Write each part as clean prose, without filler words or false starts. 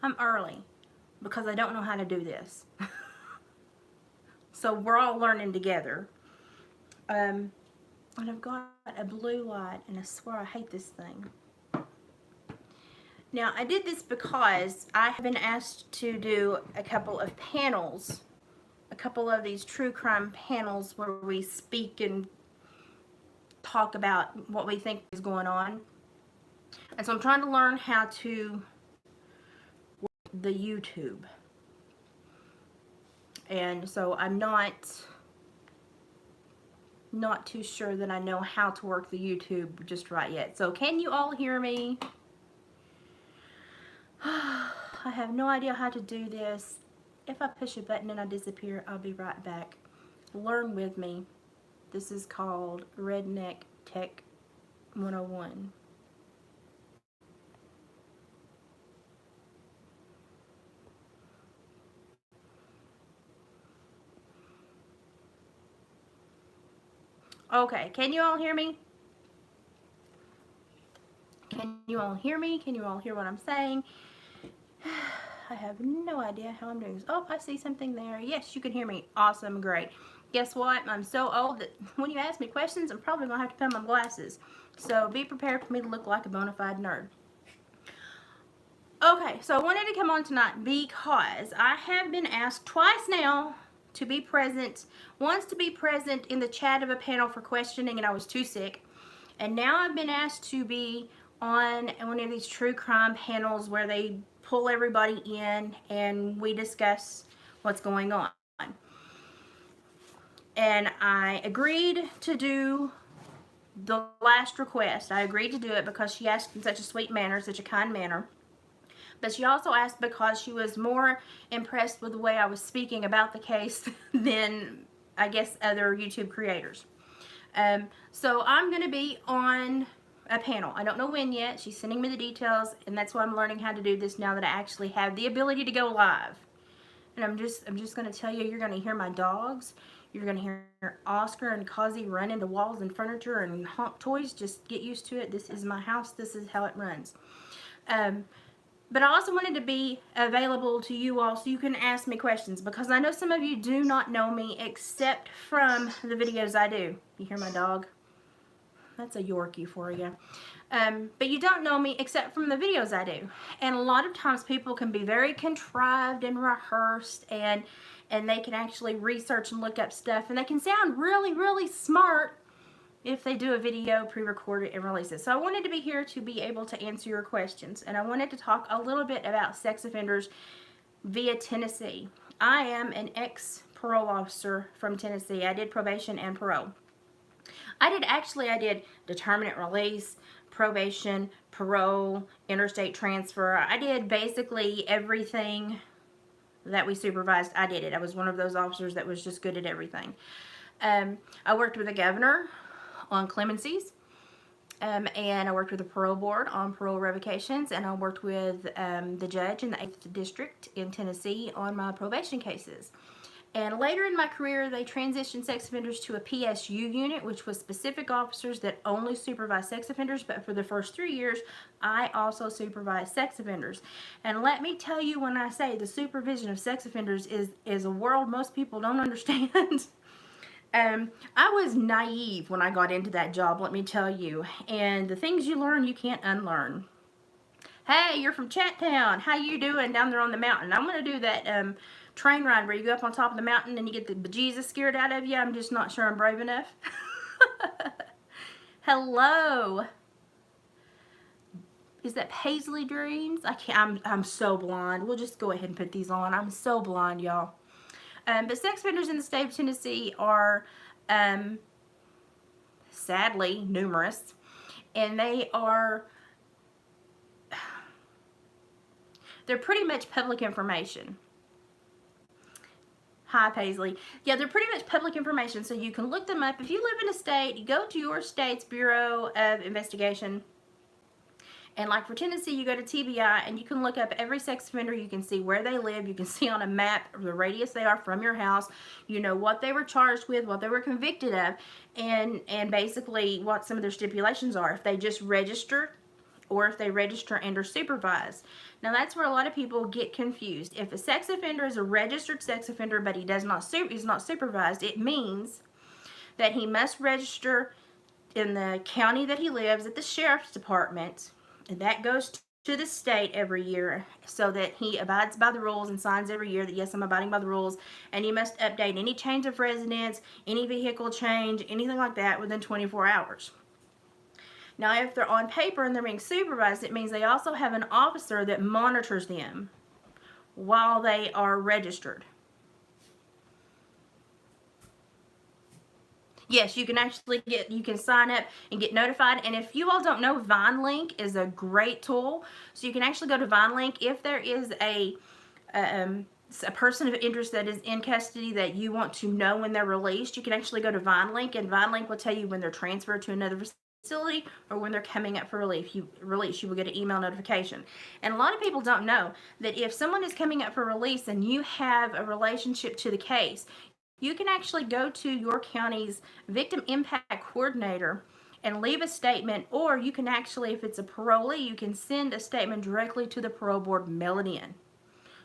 I'm early because I don't know how to do this. So we're all learning together. And I've got a blue light, and I swear I hate this thing. Now, I did this because I have been asked to do a couple of panels, a couple of these true crime panels where we speak and talk about what we think is going on. And so I'm trying to learn how to work the YouTube. And so I'm not too sure that I know how to work the YouTube just right yet. So can you all hear me? I have no idea how to do this. If I push a button and I disappear, I'll be right back. Learn with me. This is called Redneck Tech 101. Okay, can you all hear me? Can you all hear me? Can you all hear what I'm saying? I have no idea how I'm doing this. Oh, I see something there. Yes, you can hear me. Awesome, great. Guess what? I'm so old that when you ask me questions, I'm probably going to have to put on my glasses. So be prepared for me to look like a bona fide nerd. Okay, so I wanted to come on tonight because I have been asked twice now to be present. Once to be present in the chat of a panel for questioning, and I was too sick. And now I've been asked to be on one of these true crime panels where they pull everybody in and we discuss what's going on. And I agreed to do the last request. I agreed to do it because she asked in such a sweet manner, such a kind manner. But she also asked because she was more impressed with the way I was speaking about the case than, I guess, other YouTube creators. So I'm going to be on a panel. I don't know when yet. She's sending me the details, and that's why I'm learning how to do this now that I actually have the ability to go live. And I'm just going to tell you, you're going to hear my dogs. You're going to hear Oscar and Kazi run into walls and furniture and honk toys. Just get used to it. This is my house. This is how it runs. But I also wanted to be available to you all so you can ask me questions, because I know some of you do not know me except from the videos I do. You hear my dog? That's a Yorkie for you. But you don't know me except from the videos I do. And a lot of times people can be very contrived and rehearsed, and they can actually research and look up stuff, and they can sound really, really smart if they do a video, pre-record it, and release it. So I wanted to be here to be able to answer your questions. And I wanted to talk a little bit about sex offenders via Tennessee. I am an ex-parole officer from Tennessee. I did probation and parole. I did determinate release, probation, parole, interstate transfer. I did basically everything that we supervised. I did it. I was one of those officers that was just good at everything. I worked with the governor on clemencies, and I worked with the parole board on parole revocations, and I worked with the judge in the 8th District in Tennessee on my probation cases. And later in my career, they transitioned sex offenders to a PSU unit, which was specific officers that only supervise sex offenders. But for the first 3 years, I also supervised sex offenders. And let me tell you, when I say the supervision of sex offenders is a world most people don't understand. I was naive when I got into that job, let me tell you. And the things you learn, you can't unlearn. Hey, you're from Chattown. How you doing down there on the mountain? I'm going to do that train ride where you go up on top of the mountain and you get the bejesus scared out of you. I'm just not sure I'm brave enough. Hello. Is that Paisley Dreams? I'm so blind. We'll just go ahead and put these on. I'm so blind, y'all. But sex offenders in the state of Tennessee are sadly numerous, and they're pretty much public information. Hi, Paisley. Yeah, they're pretty much public information, so you can look them up. If you live in a state, you go to your state's Bureau of Investigation. And like for Tennessee, you go to TBI and you can look up every sex offender. You can see where they live. You can see on a map the radius they are from your house. You know what they were charged with, what they were convicted of, and basically what some of their stipulations are. If they just registered, or if they register and are supervised. Now that's where a lot of people get confused. If a sex offender is a registered sex offender but he does not is not supervised, it means that he must register in the county that he lives at the sheriff's department, and that goes to the state every year so that he abides by the rules and signs every year that yes, I'm abiding by the rules, and he must update any change of residence, any vehicle change, anything like that within 24 hours. Now, if they're on paper and they're being supervised, it means they also have an officer that monitors them while they are registered. Yes, you can actually you can sign up and get notified. And if you all don't know, VineLink is a great tool. So you can actually go to VineLink. If there is a person of interest that is in custody that you want to know when they're released, you can actually go to VineLink, and VineLink will tell you when they're transferred to another facility or when they're coming up for release. You will get an email notification. And a lot of people don't know that if someone is coming up for release and you have a relationship to the case, you can actually go to your county's victim impact coordinator and leave a statement, or you can actually, if it's a parolee, you can send a statement directly to the parole board, mail it in.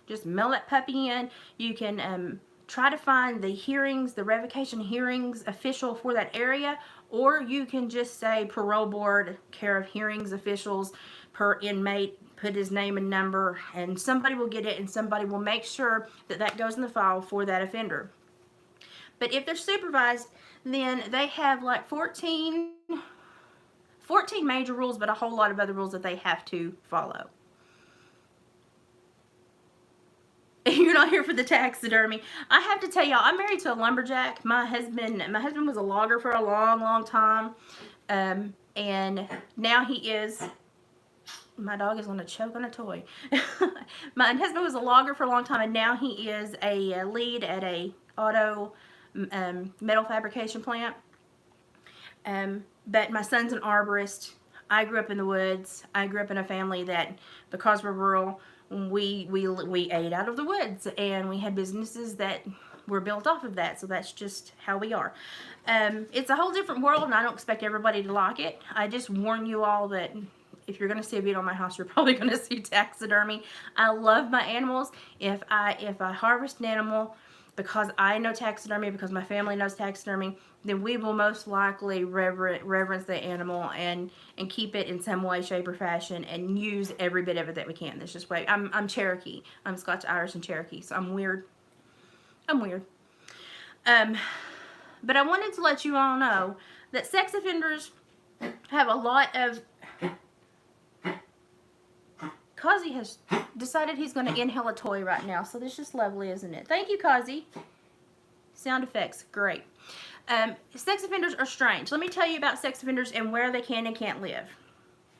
Just mail that puppy in. You can try to find the hearings, the revocation hearings official for that area, or you can just say parole board, care of hearings officials per inmate, put his name and number, and somebody will get it and somebody will make sure that that goes in the file for that offender. But if they're supervised, then they have like 14 major rules, but a whole lot of other rules that they have to follow. You're not here for the taxidermy. I have to tell y'all, I'm married to a lumberjack. My husband was a logger for a long, long time. And now he is, my dog is going to choke on a toy. My husband was a logger for a long time, and now he is a lead at a auto metal fabrication plant. But my son's an arborist. I grew up in the woods. I grew up in a family that, because we're rural, we ate out of the woods, and we had businesses that were built off of that. So that's just how we are. It's a whole different world, and I don't expect everybody to like it. I just warn you all that if you're going to see a video on my house, you're probably going to see taxidermy. I love my animals. If I harvest an animal because I know taxidermy, because my family knows taxidermy, then we will most likely reverence the animal and keep it in some way, shape, or fashion, and use every bit of it that we can. That's just way. I'm Cherokee. I'm Scotch, Irish, and Cherokee, so I'm weird. But I wanted to let you all know that sex offenders have a lot of. Kazi has decided he's going to inhale a toy right now, so this is just lovely, isn't it? Thank you, Kazi. Sound effects, great. Sex offenders are strange. Let me tell you about sex offenders and where they can and can't live.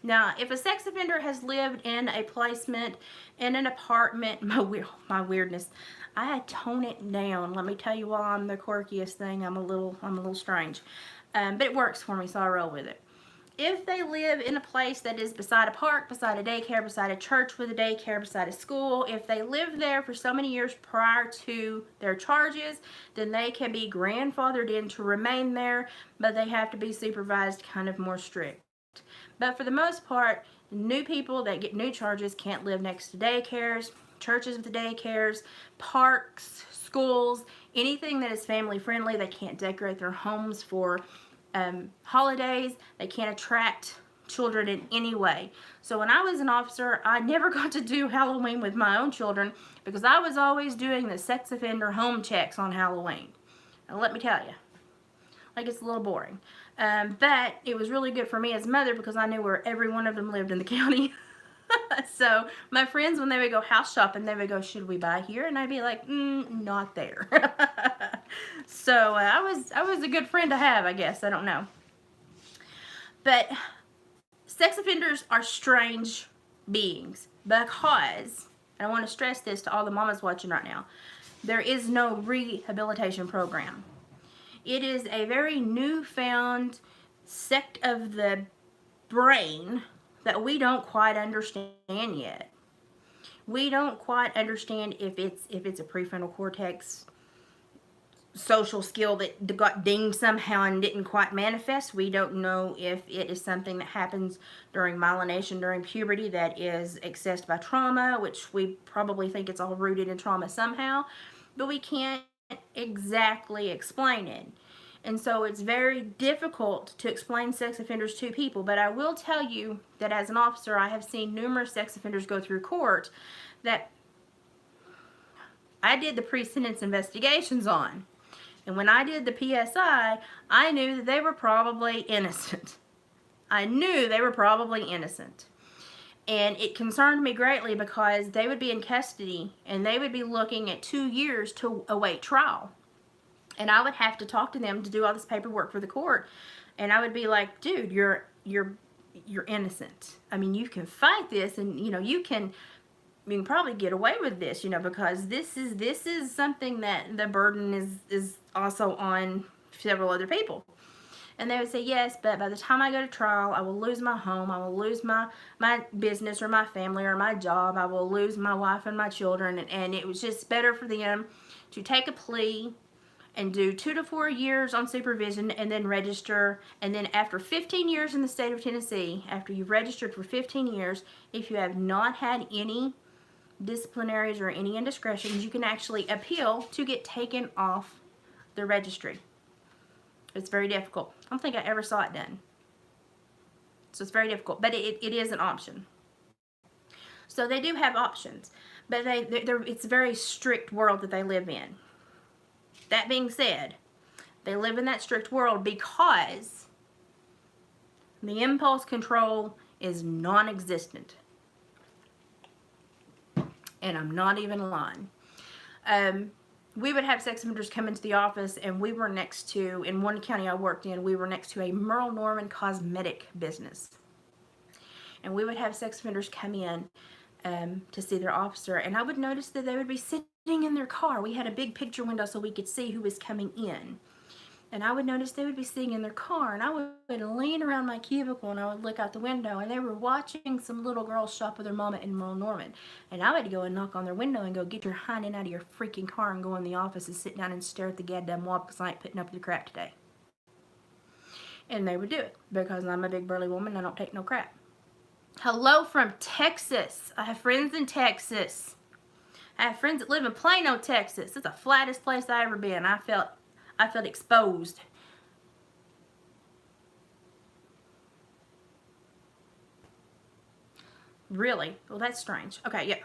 Now, if a sex offender has lived in a placement, in an apartment, my weirdness, I had to tone it down. Let me tell you, while I'm the quirkiest thing, I'm a little strange, but it works for me, so I roll with it. If they live in a place that is beside a park, beside a daycare, beside a church with a daycare, beside a school, if they live there for so many years prior to their charges, then they can be grandfathered in to remain there, but they have to be supervised kind of more strict. But for the most part, new people that get new charges can't live next to daycares, churches with daycares, parks, schools, anything that is family friendly. They can't decorate their homes for holidays. They can't attract children in any way. So when I was an officer, I never got to do Halloween with my own children because I was always doing the sex offender home checks on Halloween. Now, let me tell you, like, it's a little boring. But it was really good for me as a mother because I knew where every one of them lived in the county. So my friends, when they would go house shopping, they would go, should we buy here? And I'd be like, not there. So I was a good friend to have, I guess. I don't know. But sex offenders are strange beings because, and I want to stress this to all the mamas watching right now, there is no rehabilitation program. It is a very newfound sect of the brain that we don't quite understand yet. We don't quite understand if it's a prefrontal cortex social skill that got dinged somehow and didn't quite manifest. We don't know if it is something that happens during myelination, during puberty, that is accessed by trauma, which we probably think it's all rooted in trauma somehow, but we can't exactly explain it. And so it's very difficult to explain sex offenders to people. But I will tell you that as an officer, I have seen numerous sex offenders go through court that I did the pre-sentence investigations on. And when I did the PSI, I knew that they were probably innocent. I knew they were probably innocent. And it concerned me greatly because they would be in custody and they would be looking at 2 years to await trial. And I would have to talk to them to do all this paperwork for the court. And I would be like, dude, you're innocent. I mean, you can fight this, and you can probably get away with this, because this is something that the burden is also on several other people. And they would say, yes, but by the time I go to trial, I will lose my home, I will lose my business or my family or my job, I will lose my wife and my children, and it was just better for them to take a plea and do 2 to 4 years on supervision and then register. And then after 15 years in the state of Tennessee, after you've registered for 15 years, if you have not had any disciplinaries or any indiscretions, you can actually appeal to get taken off the registry. It's very difficult. I don't think I ever saw it done. So it's very difficult, but it is an option. So they do have options, but it's a very strict world that they live in. That being said, they live in that strict world because the impulse control is non-existent. And I'm not even lying. We would have sex offenders come into the office, and we were next to, in one county I worked in, we were next to a Merle Norman cosmetic business. And we would have sex offenders come in to see their officer, and I would notice that they would be sitting in their car. We had a big picture window so we could see who was coming in. And I would notice they would be sitting in their car, and I would lean around my cubicle and I would look out the window, and they were watching some little girls shop with their mama in Merle Norman. And I would go and knock on their window and go, get your hind end out of your freaking car and go in the office and sit down and stare at the goddamn wall because I ain't putting up with your crap today. And they would do it because I'm a big burly woman and I don't take no crap. Hello from Texas. I have friends in Texas. I have friends that live in Plano, Texas. It's the flattest place I ever been. I felt exposed. Really? Well, that's strange. Okay, yeah.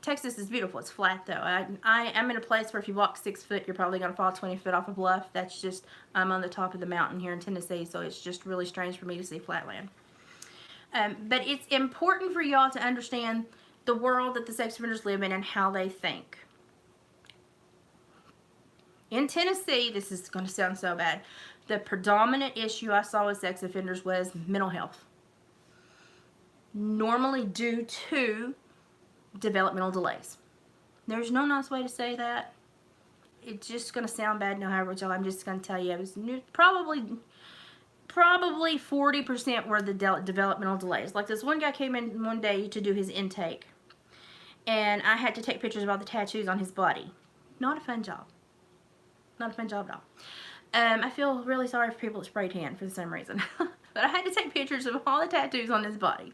Texas is beautiful. It's flat, though. I'm in a place where if you walk 6 foot, you're probably going to fall 20 foot off a bluff. That's just, I'm on the top of the mountain here in Tennessee, so it's just really strange for me to see flat land. But it's important for y'all to understand the world that the sex offenders live in and how they think. In Tennessee, this is going to sound so bad, the predominant issue I saw with sex offenders was mental health. Normally due to developmental delays. There's no nice way to say that. It's just going to sound bad now, however, I'm just going to tell you, it was probably 40% were the developmental delays. Like this one guy came in one day to do his intake, and I had to take pictures of all the tattoos on his body. Not a fun job. Not a fun job at all. I feel really sorry for people that spray tan for the same reason. But I had to take pictures of all the tattoos on his body.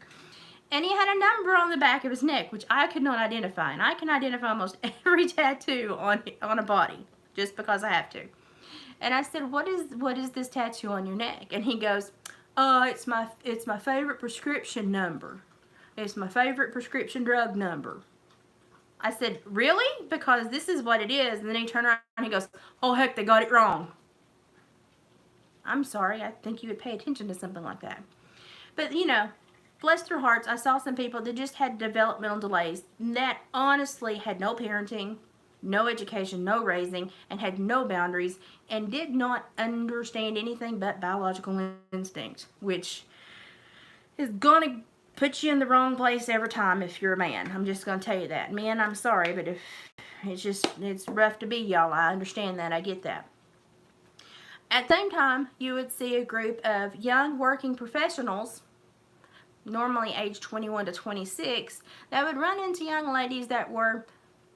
And he had a number on the back of his neck, which I could not identify. And I can identify almost every tattoo on a body, just because I have to. And I said, what is this tattoo on your neck? And he goes, it's my favorite prescription number. It's my favorite prescription drug number. I said, really? Because this is what it is. And then he turned around and he goes, oh heck, they got it wrong. I'm sorry, I think you would pay attention to something like that. But bless their hearts, I saw some people that just had developmental delays that honestly had no parenting, no education, no raising, and had no boundaries, and did not understand anything but biological instinct, which is gonna put you in the wrong place every time if you're a man. I'm just gonna tell you that. Men, I'm sorry, but if it's rough to be y'all. I understand that. I get that. At the same time, you would see a group of young working professionals, normally age 21 to 26, that would run into young ladies that were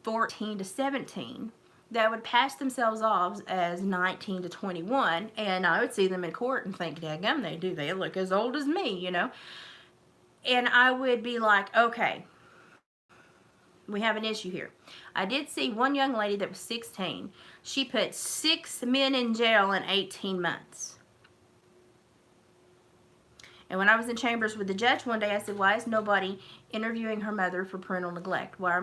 14 to 17 that would pass themselves off as 19 to 21, and I would see them in court and think, daggum, they look as old as me, you know. And I would be like, okay, we have an issue here. I did see one young lady that was 16. She put 6 men in jail in 18 months. And when I was in chambers with the judge one day, I said, why is nobody interviewing her mother for parental neglect? Why are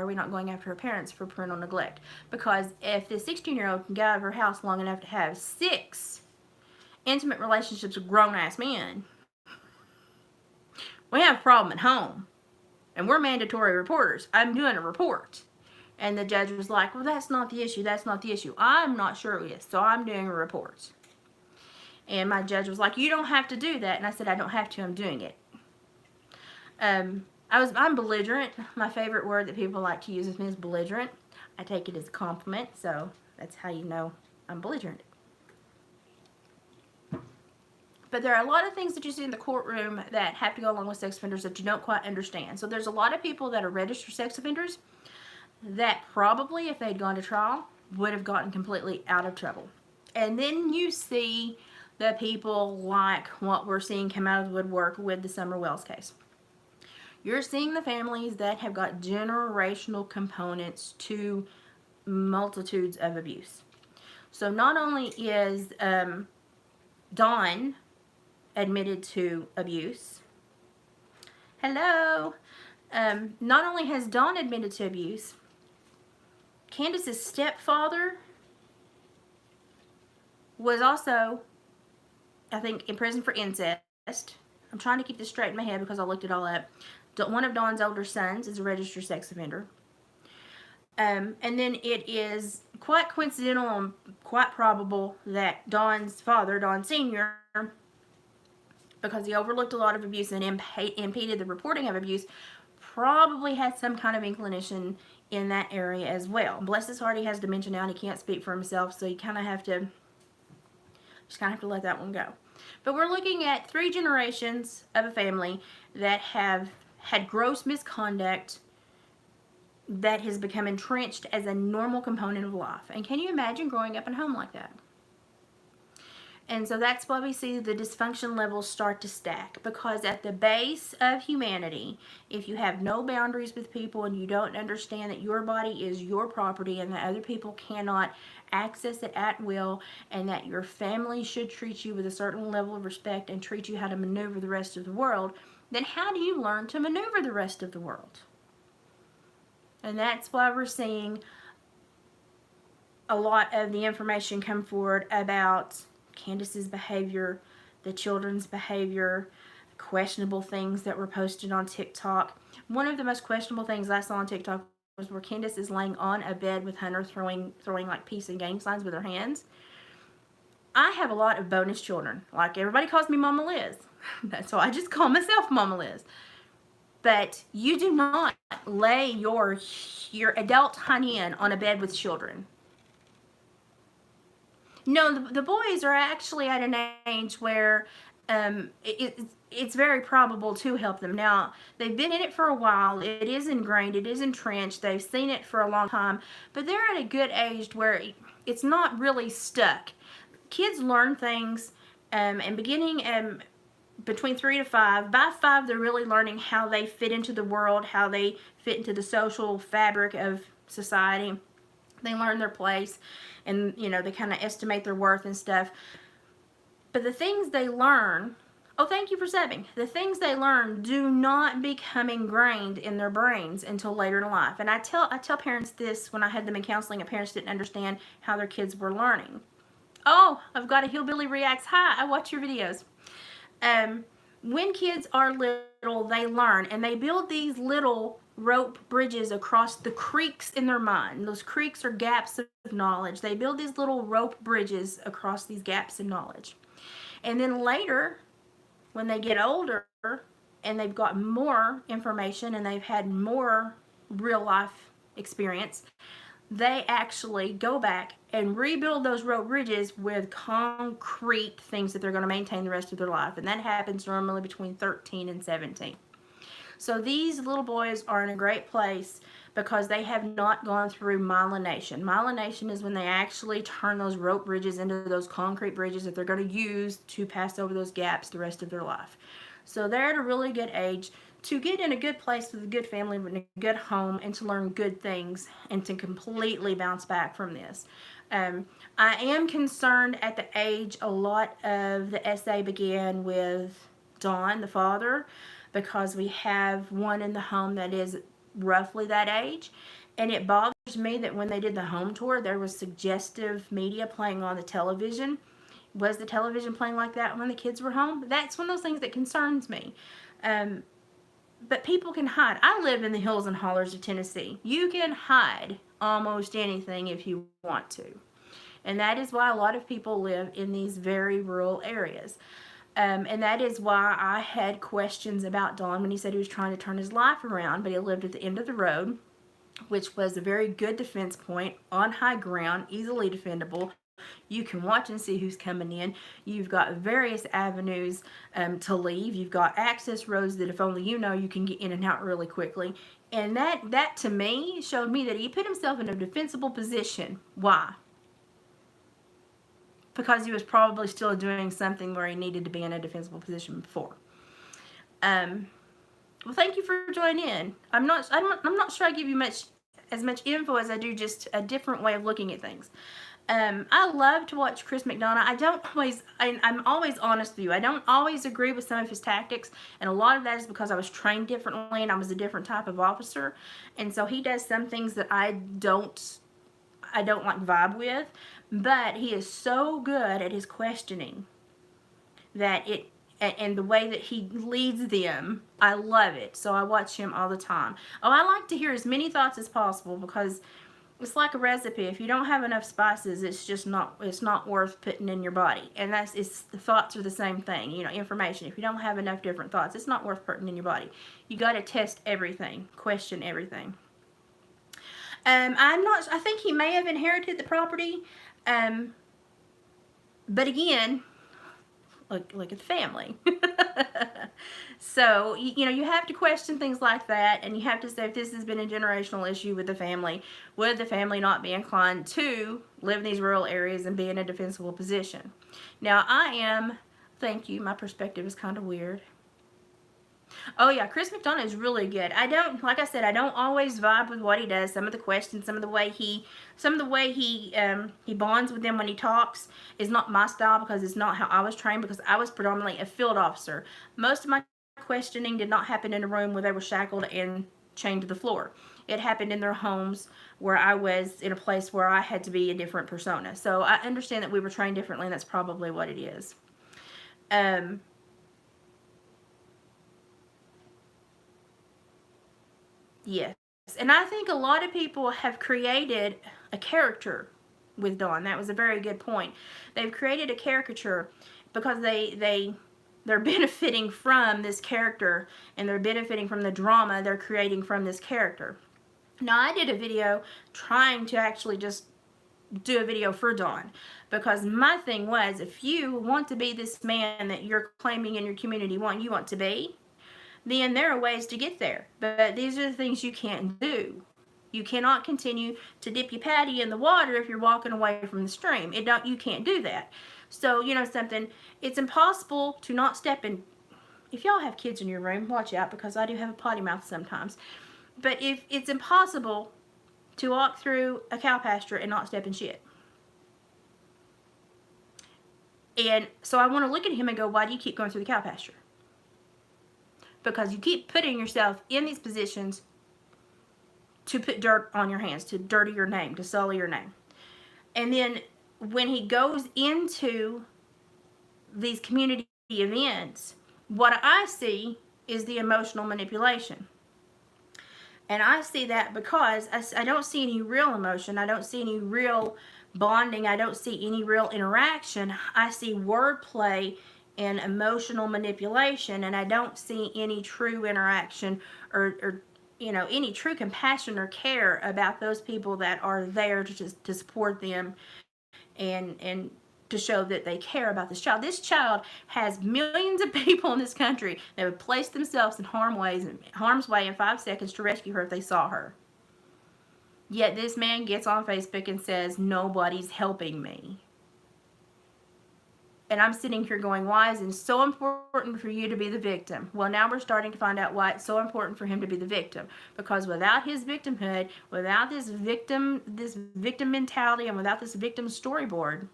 we not going after her parents for parental neglect? Because if the 16-year-old can get out of her house long enough to have 6 intimate relationships with grown-ass men, we have a problem at home. And we're mandatory reporters. I'm doing a report. And the judge was like, well, that's not the issue. That's not the issue. I'm not sure it is, so I'm doing a report. And my judge was like, you don't have to do that. And I said, I don't have to. I'm doing it. I'm belligerent. My favorite word that people like to use with me is belligerent. I take it as a compliment, so that's how you know I'm belligerent. But there are a lot of things that you see in the courtroom that have to go along with sex offenders that you don't quite understand. So there's a lot of people that are registered sex offenders that probably, if they'd gone to trial, would have gotten completely out of trouble. And then you see the people like what we're seeing come out of the woodwork with the Summer Wells case. You're seeing the families that have got generational components to multitudes of abuse. So not only is Dawn admitted to abuse. Hello. Not only has Dawn admitted to abuse, Candace's stepfather was also, I think, in prison for incest. I'm trying to keep this straight in my head because I looked it all up. One of Dawn's older sons is a registered sex offender. And then it is quite coincidental and quite probable that Dawn's father, Dawn Sr., because he overlooked a lot of abuse and impeded the reporting of abuse, probably had some kind of inclination in that area as well. Bless his heart, he has dementia now and he can't speak for himself, so you kind of have to let that one go. But we're looking at 3 generations of a family that have had gross misconduct that has become entrenched as a normal component of life. And can you imagine growing up in a home like that? And so that's why we see the dysfunction levels start to stack, because at the base of humanity, if you have no boundaries with people and you don't understand that your body is your property and that other people cannot access it at will, and that your family should treat you with a certain level of respect and treat you how to maneuver the rest of the world, then how do you learn to maneuver the rest of the world? And that's why we're seeing a lot of the information come forward about Candace's behavior, the children's behavior, questionable things that were posted on TikTok. One of the most questionable things I saw on TikTok was where Candace is laying on a bed with Hunter throwing like peace and gang signs with her hands. I have a lot of bonus children. Like, everybody calls me MommaLiz. That's why I just call myself MommaLiz. But you do not lay your adult honey-in on a bed with children. No, the boys are actually at an age where it's very probable to help them. Now, they've been in it for a while. It is ingrained. It is entrenched. They've seen it for a long time. But they're at a good age where it's not really stuck. Kids learn things, and beginning between 3 to 5. By 5, they're really learning how they fit into the world, how they fit into the social fabric of society. They learn their place, and they kind of estimate their worth and stuff. But the things they learn, oh, thank you for subbing. The things they learn do not become ingrained in their brains until later in life. And I tell parents this when I had them in counseling, and parents didn't understand how their kids were learning. Oh, I've got a Hillbilly Reacts. Hi, I watch your videos. When kids are little, they learn, and they build these little rope bridges across the creeks in their mind. Those creeks are gaps of knowledge. They build these little rope bridges across these gaps in knowledge. And then later, when they get older and they've got more information and they've had more real life experience, they actually go back and rebuild those rope bridges with concrete things that they're going to maintain the rest of their life. And that happens normally between 13 and 17. So these little boys are in a great place because they have not gone through myelination. Myelination is when they actually turn those rope bridges into those concrete bridges that they're going to use to pass over those gaps the rest of their life. So they're at a really good age to get in a good place with a good family, with a good home, and to learn good things and to completely bounce back from this. I am concerned at the age a lot of the essay began with Don, the father, because we have one in the home that is roughly that age. And it bothers me that when they did the home tour, there was suggestive media playing on the television. Was the television playing like that when the kids were home? That's one of those things that concerns me. But people can hide. I live in the hills and hollers of Tennessee. You can hide almost anything if you want to. And that is why a lot of people live in these very rural areas. And that is why I had questions about Don when he said he was trying to turn his life around, but he lived at the end of the road, which was a very good defense point, on high ground, easily defendable. You can watch and see who's coming in. You've got various avenues to leave. You've got access roads that if only you know, you can get in and out really quickly. And that to me showed me that he put himself in a defensible position. Why? Because he was probably still doing something where he needed to be in a defensible position before. Well, thank you for joining in. I'm not sure I give you as much info as I do just a different way of looking at things. I love to watch Chris McDonough. I'm always honest with you. I don't always agree with some of his tactics, and a lot of that is because I was trained differently and I was a different type of officer, and so he does some things that I don't like vibe with, but he is so good at his questioning that and the way that he leads them, I love it. So I watch him all the time. Oh, I like to hear as many thoughts as possible because it's like a recipe. If you don't have enough spices, it's not worth putting in your body. And the thoughts are the same thing, information. If you don't have enough different thoughts, it's not worth putting in your body. You got to test everything, question everything. I think he may have inherited the property. But again, look at the family. So, you have to question things like that, and you have to say if this has been a generational issue with the family, would the family not be inclined to live in these rural areas and be in a defensible position? Now, thank you, my perspective is kind of weird. Oh yeah, Chris McDonough is really good. Like I said, I don't always vibe with what he does. Some of the questions, some of the way he bonds with them when he talks is not my style because it's not how I was trained, because I was predominantly a field officer. Most of my questioning did not happen in a room where they were shackled and chained to the floor. It happened in their homes where I was in a place where I had to be a different persona. So I understand that we were trained differently, and that's probably what it is. Yes. And I think a lot of people have created a character with Dawn. That was a very good point. They've created a caricature because they're benefiting from this character, and they're benefiting from the drama they're creating from this character. Now, I did a video trying to actually just do a video for Dawn, because my thing was, if you want to be this man that you're claiming in your community you want to be, then there are ways to get there. But these are the things you can't do. You cannot continue to dip your patty in the water if you're walking away from the stream. You can't do that. So, something, it's impossible to not step in. If y'all have kids in your room, watch out, because I do have a potty mouth sometimes. But if it's impossible to walk through a cow pasture and not step in shit. And so I want to look at him and go, why do you keep going through the cow pasture? Because you keep putting yourself in these positions to put dirt on your hands, to dirty your name, to sully your name. And then when he goes into these community events, what I see is the emotional manipulation. And I see that because I don't see any real emotion. I don't see any real bonding. I don't see any real interaction. I see wordplay and emotional manipulation, and I don't see any true interaction or any true compassion or care about those people that are there to support them and to show that they care about this child. This child has millions of people in this country that would place themselves in harm's way in 5 seconds to rescue her if they saw her. Yet this man gets on Facebook and says, nobody's helping me. And I'm sitting here going, why is it so important for you to be the victim? Well, now we're starting to find out why it's so important for him to be the victim. Because without his victimhood, without this victim mentality, and without this victim storyboard,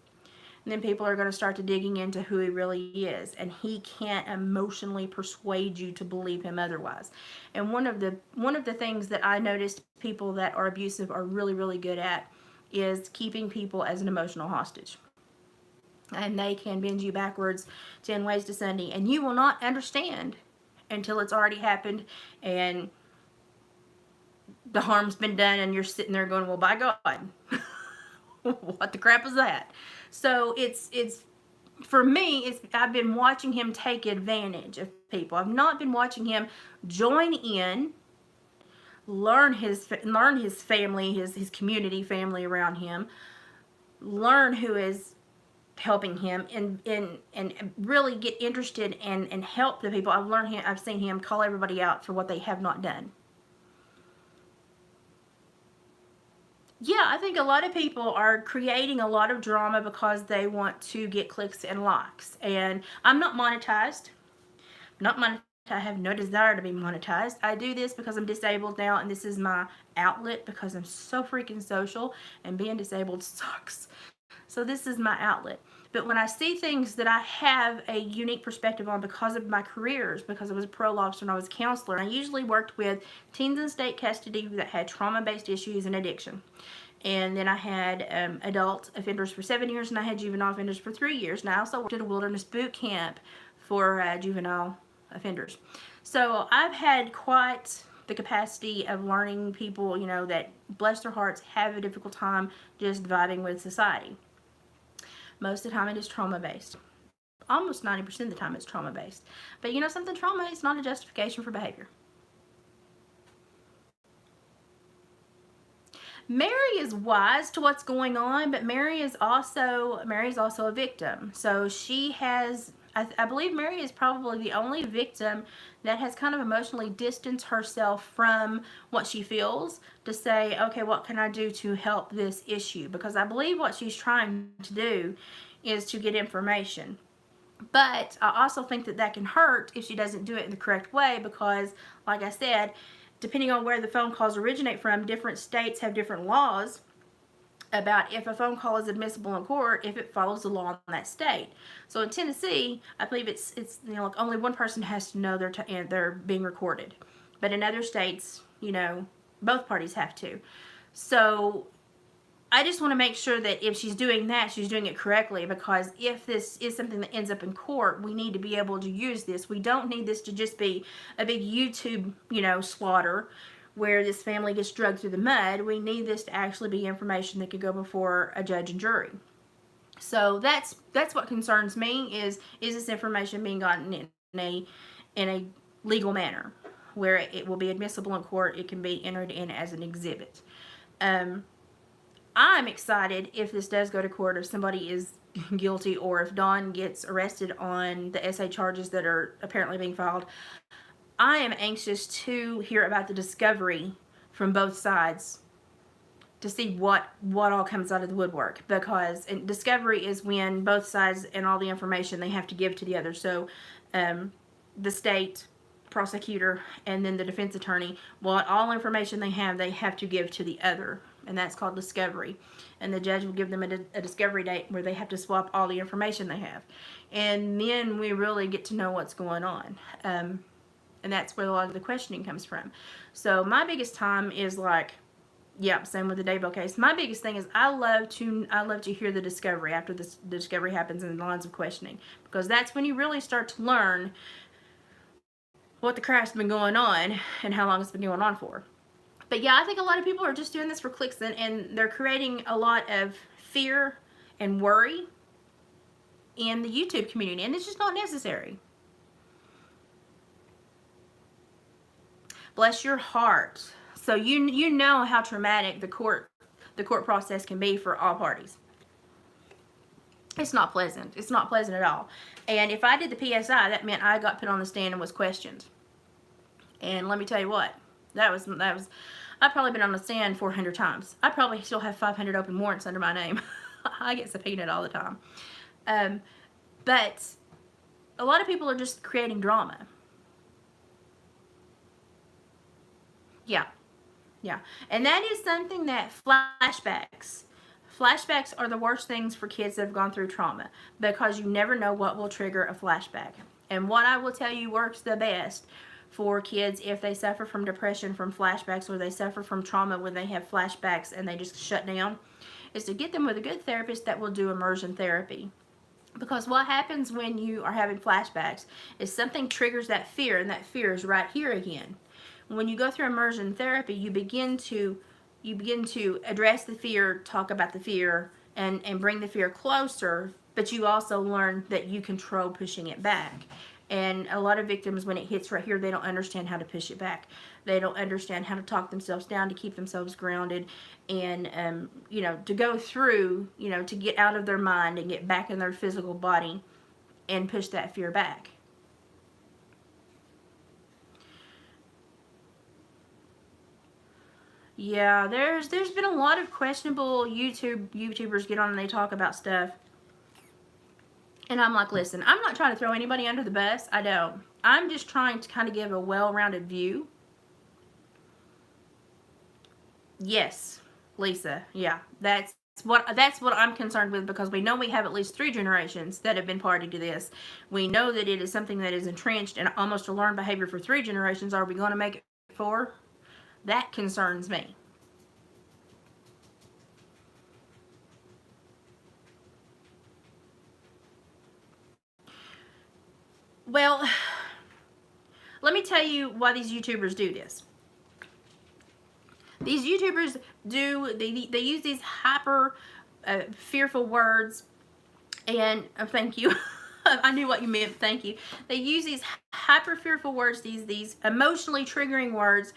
then people are going to start to digging into who he really is. And he can't emotionally persuade you to believe him otherwise. And one of the things that I noticed people that are abusive are really, really good at is keeping people as an emotional hostage. And they can bend you backwards 10 ways to Sunday, and you will not understand until it's already happened and the harm's been done, and you're sitting there going, well, by God, what the crap is that? So it's for me, I've been watching him take advantage of people. I've not been watching him join in, learn his family, his community family around him, learn who is helping him, and really get interested and help the people. I've seen him call everybody out for what they have not done. Yeah, I think a lot of people are creating a lot of drama because they want to get clicks and likes. And I'm not monetized. I have no desire to be monetized. I do this because I'm disabled now, and this is my outlet because I'm so freaking social, and being disabled sucks. So this is my outlet. But when I see things that I have a unique perspective on because of my careers, because I was a parole officer and I was a counselor, I usually worked with teens in state custody that had trauma-based issues and addiction. And then I had adult offenders for 7 years, and I had juvenile offenders for 3 years. And I also worked at a wilderness boot camp for juvenile offenders. So I've had quite the capacity of learning people, you know, that bless their hearts have a difficult time just vibing with society. Most of the time it is trauma-based. Almost 90% of the time it's trauma-based. But you know something? Trauma is not a justification for behavior. Mary is wise to what's going on, but Mary is also a victim. So she has, I believe Mary is probably the only victim that has kind of emotionally distanced herself from what she feels to say, okay, what can I do to help this issue? Because I believe what she's trying to do is to get information. But I also think that that can hurt if she doesn't do it in the correct way, because, like I said, depending on where the phone calls originate from, different states have different laws about if a phone call is admissible in court if it follows the law in that state. So in Tennessee, I believe it's you know, like only one person has to know they're being recorded. But in other states, you know, both parties have to. So I just want to make sure that if she's doing that, she's doing it correctly, because if this is something that ends up in court, we need to be able to use this. We don't need this to just be a big YouTube, you know, slaughter where this family gets dragged through the mud. We need this to actually be information that could go before a judge and jury. So that's what concerns me, is this information being gotten in a legal manner where it will be admissible in court. It can be entered in as an exhibit. I'm excited if this does go to court, if somebody is guilty, or if Dawn gets arrested on the SA charges that are apparently being filed. I am anxious to hear about the discovery from both sides to see what all comes out of the woodwork, because discovery is when both sides and all the information they have to give to the other. So the state prosecutor and then the defense attorney, what all information they have to give to the other, and that's called discovery. And the judge will give them a discovery date where they have to swap all the information they have, and then we really get to know what's going on. And that's where a lot of the questioning comes from. So my biggest time is like, yeah, same with the Daybell case. My biggest thing is I love to hear the discovery after the discovery happens in the lines of questioning, because that's when you really start to learn what the crap's been going on and how long it's been going on for. But yeah, I think a lot of people are just doing this for clicks, and they're creating a lot of fear and worry in the YouTube community, and it's just not necessary. Bless your heart. So you know how traumatic the court process can be for all parties. It's not pleasant. It's not pleasant at all. And if I did the PSI, that meant I got put on the stand and was questioned. And let me tell you what, I've probably been on the stand 400 times. I probably still have 500 open warrants under my name. I get subpoenaed all the time. But a lot of people are just creating drama. Yeah. Yeah. And that is something that flashbacks are the worst things for kids that have gone through trauma, because you never know what will trigger a flashback. And what I will tell you works the best for kids if they suffer from depression from flashbacks, or they suffer from trauma when they have flashbacks and they just shut down, is to get them with a good therapist that will do immersion therapy. Because what happens when you are having flashbacks is something triggers that fear, and that fear is right here again. When you go through immersion therapy, you begin to address the fear, talk about the fear, and bring the fear closer, but you also learn that you control pushing it back. And a lot of victims, when it hits right here, they don't understand how to push it back. They don't understand how to talk themselves down to keep themselves grounded, and to go through, to get out of their mind and get back in their physical body and push that fear back. Yeah, there's been a lot of questionable YouTubers get on and they talk about stuff. And I'm like, listen, I'm not trying to throw anybody under the bus. I don't. I'm just trying to kind of give a well-rounded view. Yes, Lisa. Yeah, that's what I'm concerned with, because we know we have at least 3 generations that have been party to this. We know that it is something that is entrenched and almost a learned behavior for 3 generations. Are we going to make it 4? That concerns me. Well, let me tell you why these YouTubers do this. These YouTubers they use these hyper fearful words, and thank you. I knew what you meant, thank you. They use these hyper fearful words, these emotionally triggering words,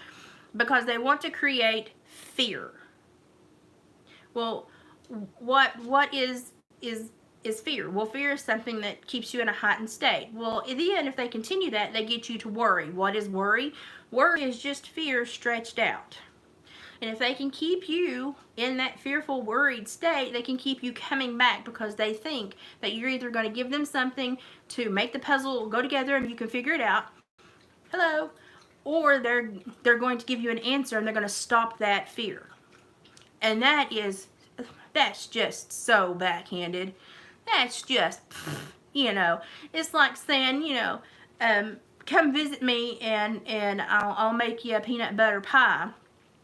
because they want to create fear. Well, what is fear? Well, fear is something that keeps you in a heightened state. Well, in the end, if they continue that, they get you to worry. What is worry? Worry is just fear stretched out. And if they can keep you in that fearful, worried state, they can keep you coming back, because they think that you're either going to give them something to make the puzzle go together and you can figure it out. Hello. Or they're going to give you an answer, and they're going to stop that fear. And that's just so backhanded. That's just, it's like saying, come visit me and I'll make you a peanut butter pie.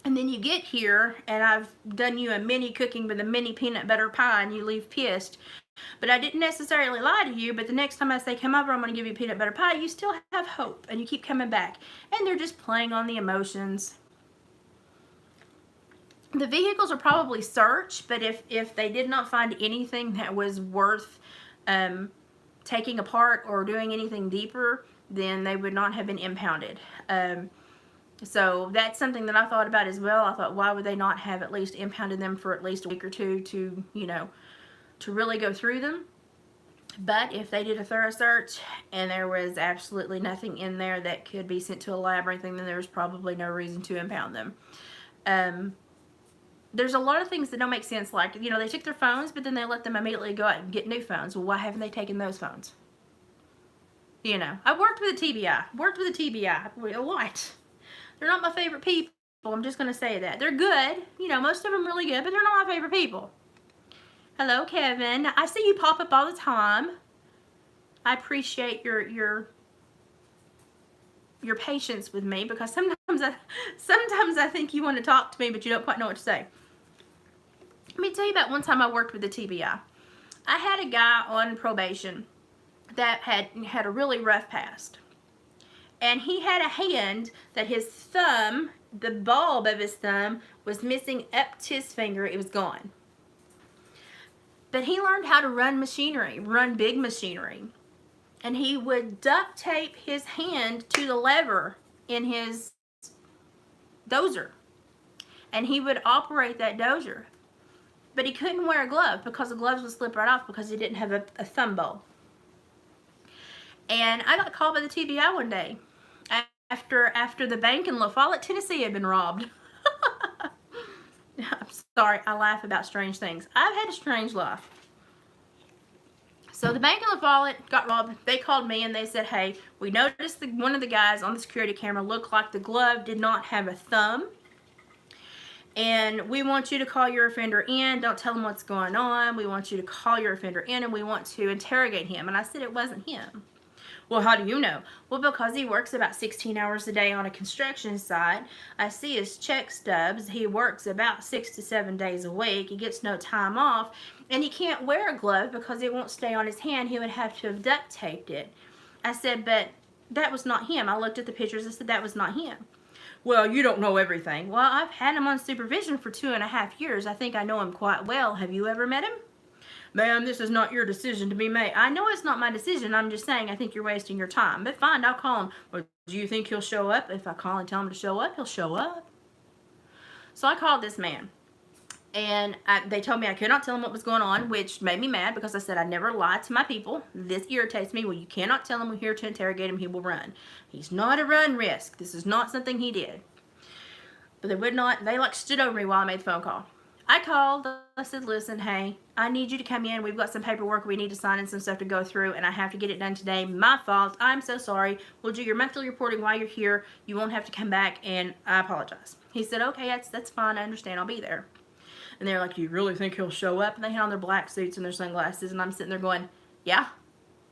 And then you get here and I've done you a mini cooking with a mini peanut butter pie, and you leave pissed. But I didn't necessarily lie to you, but the next time I say come over, I'm going to give you peanut butter pie, you still have hope and you keep coming back. And they're just playing on the emotions. The vehicles are probably searched, but if they did not find anything that was worth taking apart or doing anything deeper, then they would not have been impounded. So that's something that I thought about as well. I thought, why would they not have at least impounded them for at least a week or two to, to really go through them? But if they did a thorough search and there was absolutely nothing in there that could be sent to a lab or anything, then there's probably no reason to impound them. There's a lot of things that don't make sense, like, they took their phones, but then they let them immediately go out and get new phones. Well, why haven't they taken those phones? I've worked with a TBI a lot. They're not my favorite people. I'm just going to say that. They're good. Most of them really good, but they're not my favorite people. Hello, Kevin. I see you pop up all the time. I appreciate your patience with me, because sometimes I think you want to talk to me, but you don't quite know what to say. Let me tell you about one time I worked with the TBI. I had a guy on probation that had a really rough past. And he had a hand that his thumb, the bulb of his thumb, was missing up to his finger. It was gone. But he learned how to run machinery, run big machinery. And he would duct tape his hand to the lever in his dozer. And he would operate that dozer. but he couldn't wear a glove because the gloves would slip right off because he didn't have a thumb bowl. And I got called by the TBI one day after the bank in La Follette, Tennessee had been robbed. I'm sorry, I laugh about strange things. I've had a strange life. So the bank in La Follette got robbed. They called me and they said, hey, we noticed one of the guys on the security camera looked like the glove did not have a thumb. And we want you to call your offender in. Don't tell him what's going on. We want you to call your offender in and we want to interrogate him. And I said, it wasn't him. Well, how do you know? Well, because he works about 16 hours a day on a construction site. I see his check stubs. He works about 6 to 7 days a week. He gets no time off. And he can't wear a glove because it won't stay on his hand. He would have to have duct taped it. I said, but that was not him. I looked at the pictures and said, that was not him. Well, you don't know everything. Well, I've had him on supervision for 2.5 years. I think I know him quite well. Have you ever met him? Ma'am, this is not your decision to be made. I know it's not my decision. I'm just saying I think you're wasting your time. But fine, I'll call him. Well, do you think he'll show up? If I call and tell him to show up, he'll show up. So I called this man. And they told me I could not tell him what was going on, which made me mad because I said I never lie to my people. This irritates me. Well, you cannot tell him we're here to interrogate him. He will run. He's not a run risk. This is not something he did. But they would not. They like stood over me while I made the phone call. I called. I said, listen, hey, I need you to come in. We've got some paperwork we need to sign and some stuff to go through, and I have to get it done today. My fault. I'm so sorry. We'll do your monthly reporting while you're here. You won't have to come back, and I apologize. He said, okay, that's fine. I understand. I'll be there. And they're like, you really think he'll show up? And they had on their black suits and their sunglasses, and I'm sitting there going, yeah.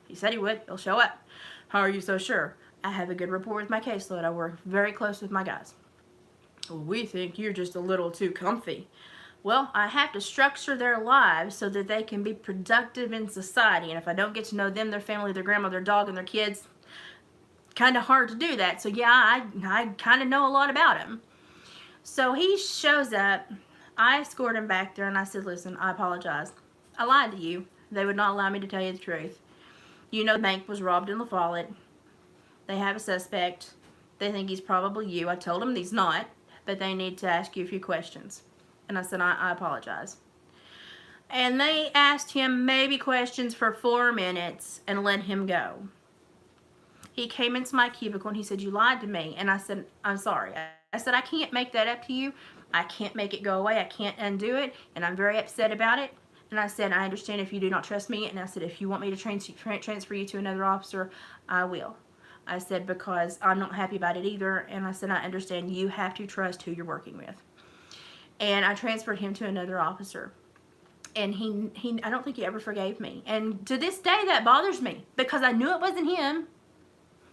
He said he would. He'll show up. How are you so sure? I have a good rapport with my caseload. I work very close with my guys. Well, we think you're just a little too comfy. Well, I have to structure their lives so that they can be productive in society. And if I don't get to know them, their family, their grandma, their dog, and their kids, kind of hard to do that. So yeah, I kind of know a lot about him. So he shows up. I escort him back there and I said, listen, I apologize. I lied to you. They would not allow me to tell you the truth. You know the bank was robbed in La Follette. They have a suspect. They think he's probably you. I told them he's not, but they need to ask you a few questions. And I said, I apologize. And they asked him maybe questions for 4 minutes and let him go. He came into my cubicle and he said, you lied to me. And I said, I'm sorry. I said, I can't make that up to you. I can't make it go away. I can't undo it. And I'm very upset about it. And I said, I understand if you do not trust me. And I said, if you want me to transfer you to another officer, I will. I said, because I'm not happy about it either. And I said, I understand you have to trust who you're working with. And I transferred him to another officer. And he I don't think he ever forgave me. And to this day, that bothers me because I knew it wasn't him.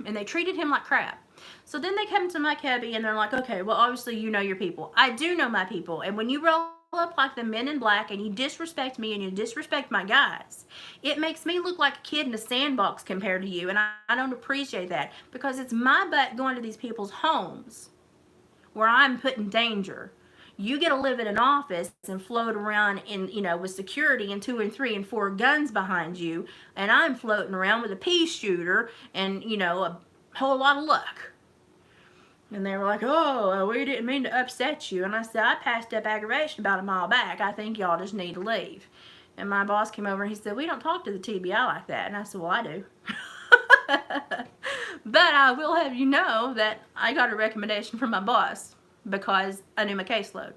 And they treated him like crap. So then they come to my cubby and they're like, okay, well, obviously you know your people. I do know my people. And when you roll up like the men in black and you disrespect me and you disrespect my guys, it makes me look like a kid in a sandbox compared to you. And I don't appreciate that because it's my butt going to these people's homes where I'm put in danger. You get to live in an office and float around in, with security and 2 and 3 and 4 guns behind you. And I'm floating around with a pea shooter and, a whole lot of luck. And they were like, oh, we didn't mean to upset you. And I said, I passed up aggravation about a mile back. I think y'all just need to leave. And my boss came over and he said, we don't talk to the TBI like that. And I said, well, I do. But I will have you know that I got a recommendation from my boss because I knew my caseload.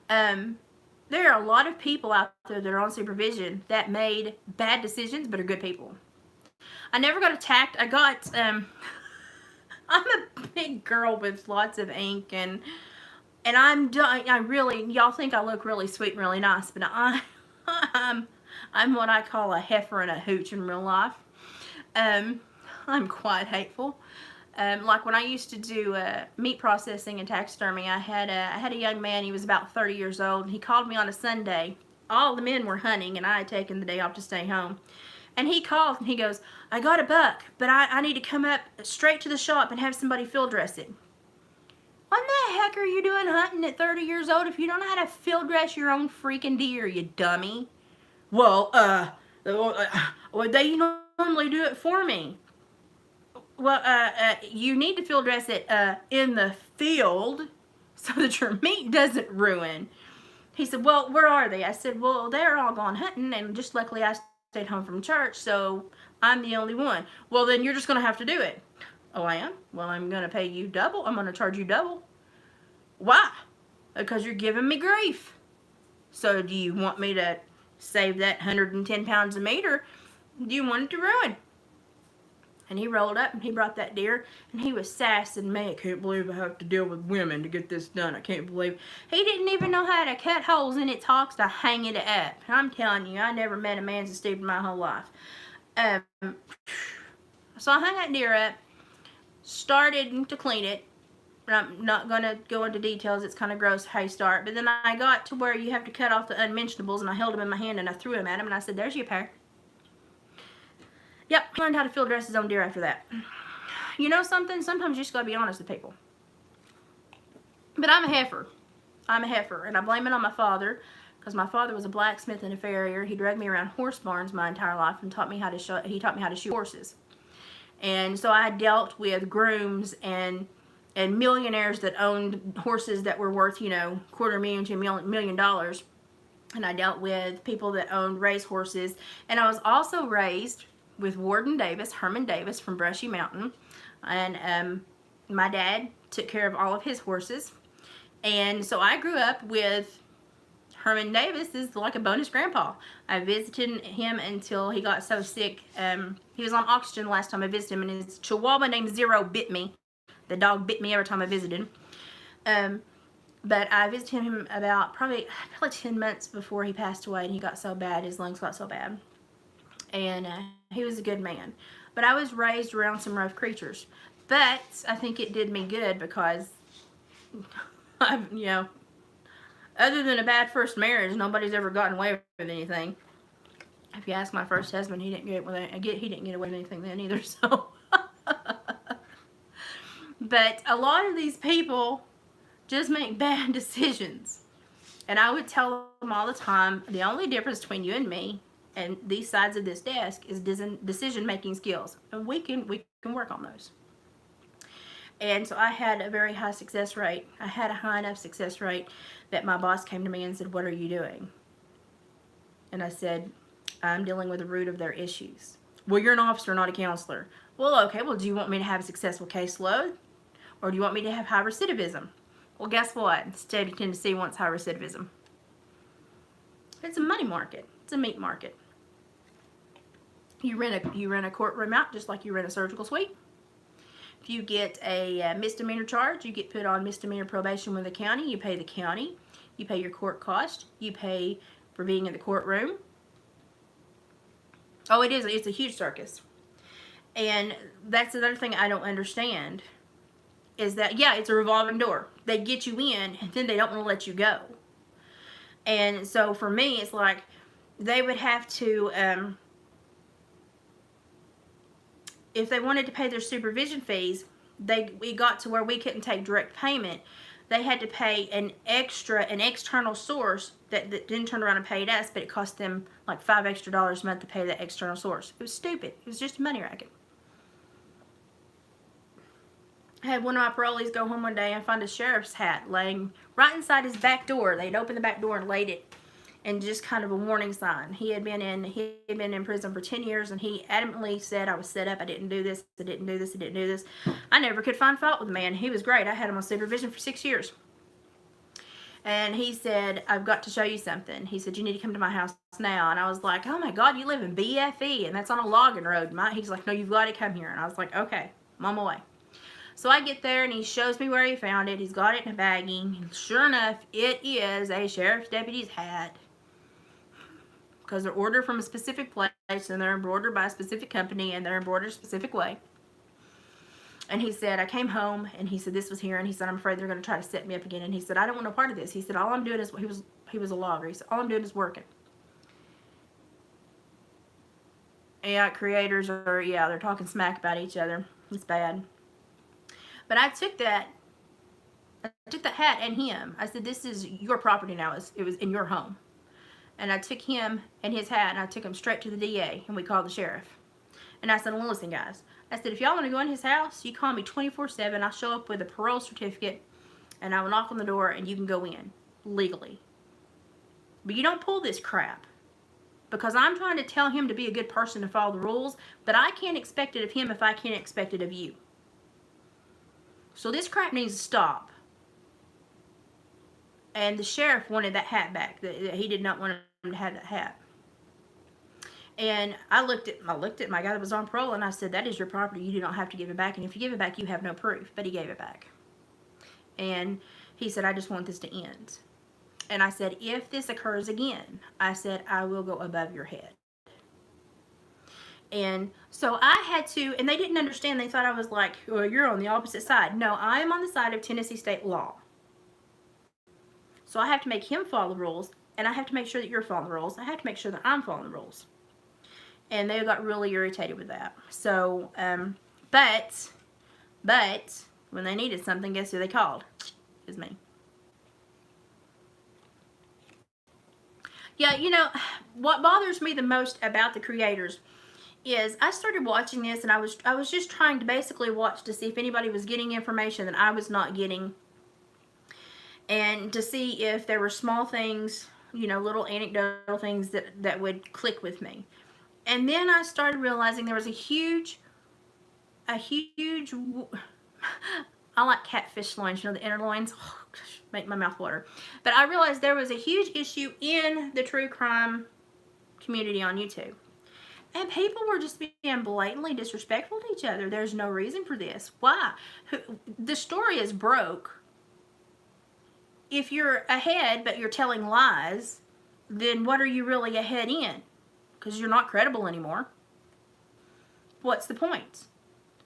There are a lot of people out there that are on supervision that made bad decisions but are good people. I never got attacked. I'm a big girl with lots of ink and y'all think I look really sweet and really nice, but I'm what I call a heifer and a hooch in real life. I'm quite hateful. Like when I used to do meat processing and taxidermy, I had a young man. He was about 30 years old. And he called me on a Sunday. All the men were hunting, and I had taken the day off to stay home. And he called and he goes, I got a buck, but I need to come up straight to the shop and have somebody field dress it. What the heck are you doing hunting at 30 years old if you don't know how to field dress your own freaking deer, you dummy? Well, they normally do it for me. Well, you need to field dress it in the field so that your meat doesn't ruin. He said, well, where are they? I said, well, they're all gone hunting, and just luckily I stayed home from church, so I'm the only one. Well, then you're just going to have to do it. Oh, I am? Well, I'm going to pay you double. I'm going to charge you double. Why? Because you're giving me grief. So do you want me to save that 110 pounds of meat, or do you want it to ruin? And he rolled up and he brought that deer, and he was sassing me. I can't believe I have to deal with women to get this done. I can't believe. He didn't even know how to cut holes in its hocks to hang it up. I'm telling you, I never met a man so stupid in my whole life. So I hung that deer up, started to clean it. I'm not going to go into details. It's kind of gross how you start. But then I got to where you have to cut off the unmentionables, and I held them in my hand, and I threw them at him, and I said, there's your pair. Yep, I learned how to field dress his own deer after that. You know something? Sometimes you just got to be honest with people. But I'm a heifer. I'm a heifer, and I blame it on my father, because my father was a blacksmith and a farrier. He dragged me around horse barns my entire life and taught me how to shoot horses. And so I dealt with grooms and millionaires that owned horses that were worth, $250,000 to $1 million. And I dealt with people that owned race horses. And I was also raised with Herman Davis from Brushy Mountain. And my dad took care of all of his horses. And so I grew up with Herman Davis is like a bonus grandpa. I visited him until he got so sick. He was on oxygen last time I visited him, and his chihuahua named Zero bit me. The dog bit me every time I visited him. But I visited him about probably 10 months before he passed away, and he got so bad, his lungs got so bad. And he was a good man. But I was raised around some rough creatures. But I think it did me good because, other than a bad first marriage, nobody's ever gotten away with anything. If you ask my first husband, he didn't get away with anything then either. So, but a lot of these people just make bad decisions, and I would tell them all the time, the only difference between you and me and these sides of this desk is decision-making skills, and we can work on those. And so I had a very high success rate. I had a high enough success rate that my boss came to me and said, what are you doing? And I said, I'm dealing with the root of their issues. Well, you're an officer, not a counselor. Well, okay, well, do you want me to have a successful caseload? Or do you want me to have high recidivism? Well, guess what? State of Tennessee wants high recidivism. It's a money market. It's a meat market. You rent a courtroom out just like you rent a surgical suite. If you get a misdemeanor charge, you get put on misdemeanor probation with the county. You pay the county. You pay your court cost. You pay for being in the courtroom. Oh, it's a huge circus. And that's another thing I don't understand is that, yeah, it's a revolving door. They get you in, and then they don't want to let you go. And so for me, it's like they would have to, if they wanted to pay their supervision fees, we got to where we couldn't take direct payment. They had to pay an external source that didn't turn around and paid us, but it cost them like $5 extra a month to pay that external source. It was stupid. It was just a money racket. I had one of my parolees go home one day and find a sheriff's hat laying right inside his back door. They'd opened the back door and laid it, and just kind of a warning sign. He had been in prison for 10 years, and he adamantly said, I was set up, I didn't do this, I didn't do this, I didn't do this. I never could find fault with the man. He was great. I had him on supervision for 6 years. And he said, I've got to show you something. He said, you need to come to my house now. And I was like, oh my God, you live in BFE, and that's on a logging road. He's like, no, you've got to come here. And I was like, okay, I'm on my way. So I get there, and he shows me where he found it. He's got it in a baggie. And sure enough, it is a sheriff's deputy's hat. Because they're ordered from a specific place, and they're embroidered by a specific company, and they're embroidered a specific way. And he said, I came home, and he said, this was here, and he said, I'm afraid they're going to try to set me up again. And he said, I don't want no part of this. He said, all I'm doing is, he was a logger. He said, all I'm doing is working. Yeah, creators are, they're talking smack about each other. It's bad. But I took that hat and him. I said, this is your property now. It was in your home. And I took him and his hat, and I took him straight to the DA, and we called the sheriff. And I said, well, listen, guys. I said, if y'all want to go in his house, you call me 24/7. I'll show up with a parole certificate, and I will knock on the door, and you can go in legally. But you don't pull this crap. Because I'm trying to tell him to be a good person and follow the rules, but I can't expect it of him if I can't expect it of you. So this crap needs to stop. And the sheriff wanted that hat back. That he did not want him to have that hat. And I looked at my guy that was on parole, and I said, that is your property. You do not have to give it back. And if you give it back, you have no proof. But he gave it back. And he said, I just want this to end. And I said, if this occurs again, I said, I will go above your head. And so I had to, and they didn't understand. They thought I was like, well, you're on the opposite side. No, I am on the side of Tennessee state law. So I have to make him follow the rules, and I have to make sure that you're following the rules. I have to make sure that I'm following the rules. And they got really irritated with that. So, but when they needed something, guess who they called? It was me. Yeah, you know, what bothers me the most about the creators is I started watching this, and I was just trying to basically watch to see if anybody was getting information that I was not getting, and to see if there were small things, you know, little anecdotal things that would click with me. And then I started realizing there was a huge I like catfish loins, you know, the inner loins. Oh, gosh, make my mouth water. But I realized there was a huge issue in the true crime community on YouTube. And people were just being blatantly disrespectful to each other. There's no reason for this. Why? The story is broke. If you're ahead but you're telling lies, then what are you really ahead in? Because you're not credible anymore. What's the point?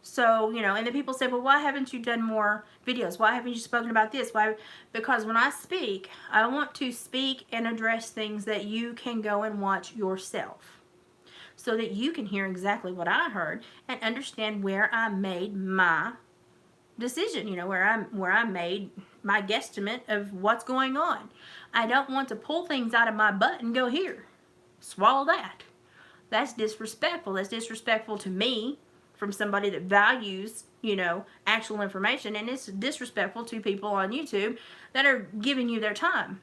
So, you know, and then people say, well, why haven't you done more videos? Why haven't you spoken about this? Why? Because when I speak, I want to speak and address things that you can go and watch yourself, so that you can hear exactly what I heard and understand where I made my decision, you know, where I made my guesstimate of what's going on. I don't want to pull things out of my butt and go, here, swallow that. That's disrespectful. That's disrespectful to me from somebody that values, you know, actual information, and it's disrespectful to people on YouTube that are giving you their time.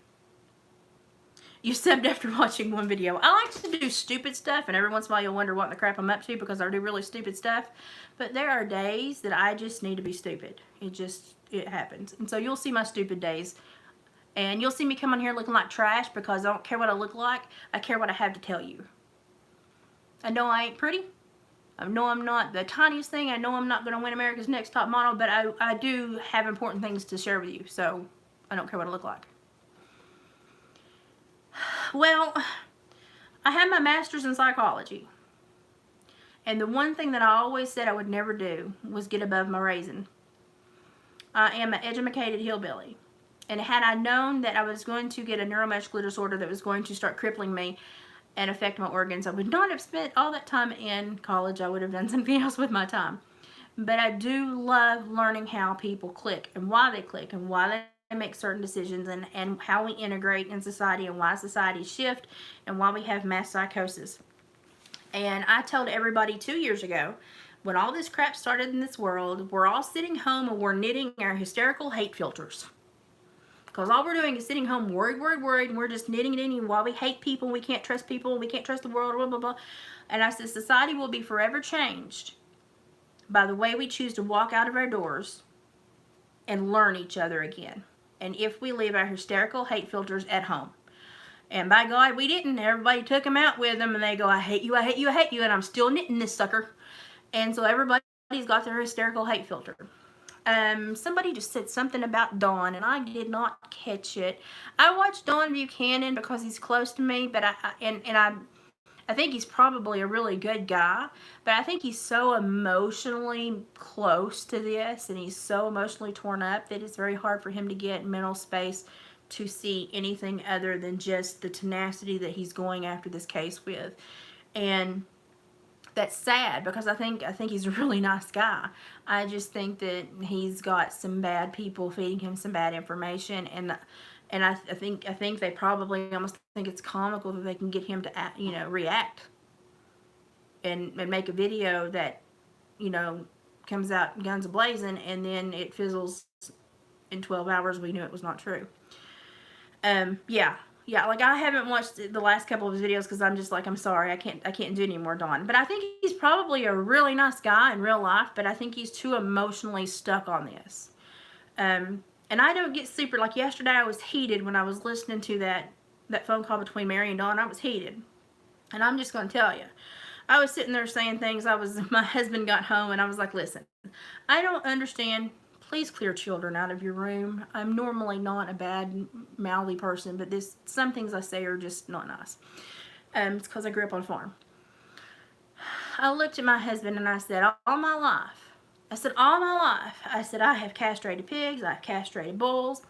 You subbed after watching one video. I like to do stupid stuff, and every once in a while you'll wonder what the crap I'm up to because I do really stupid stuff. But there are days that I just need to be stupid. It happens. And so you'll see my stupid days. And you'll see me come on here looking like trash because I don't care what I look like. I care what I have to tell you. I know I ain't pretty. I know I'm not the tiniest thing. I know I'm not going to win America's Next Top Model, but I do have important things to share with you. So I don't care what I look like. Well, I had my master's in psychology. And the one thing that I always said I would never do was get above my raisin. I am an educated hillbilly. And had I known that I was going to get a neuromuscular disorder that was going to start crippling me and affect my organs, I would not have spent all that time in college. I would have done something else with my time. But I do love learning how people click and why they click and why they make certain decisions, and how we integrate in society and why societies shift and why we have mass psychosis. And I told everybody 2 years ago, when all this crap started in this world, we're all sitting home and we're knitting our hysterical hate filters. Because all we're doing is sitting home worried, and we're just knitting it in while we hate people, we can't trust people, we can't trust the world, blah, blah, blah. And I said, society will be forever changed by the way we choose to walk out of our doors and learn each other again. And if we leave our hysterical hate filters at home. And by God, we didn't. Everybody took them out with them, and they go, I hate you, I hate you, I hate you, and I'm still knitting this sucker. And so everybody's got their hysterical hate filter. Somebody just said something about Dawn, and I did not catch it. I watched Dawn Buchanan because he's close to me, but I think he's probably a really good guy, but I think he's so emotionally close to this, and he's so emotionally torn up that it's very hard for him to get mental space to see anything other than just the tenacity that he's going after this case with. And that's sad, because I think he's a really nice guy. I just think that he's got some bad people feeding him some bad information, and I think they probably almost think it's comical that they can get him to act, you know, react and make a video that, you know, comes out guns a-blazing, and then it fizzles in 12 hours. We knew it was not true. Yeah. yeah, like I haven't watched the last couple of his videos because I'm just like, I'm sorry, I can't do any more, Dawn. But I think he's probably a really nice guy in real life, but I think he's too emotionally stuck on this. And I don't get super, like yesterday I was heated when I was listening to that phone call between Mary and Dawn. I was heated. And I'm just going to tell you, I was sitting there saying things. My husband got home and I was like, listen, I don't understand. Please clear children out of your room. I'm normally not a bad, mouthy person, but some things I say are just not nice. It's because I grew up on a farm. I looked at my husband and I said, all my life, I said, I have castrated pigs, I've castrated bulls.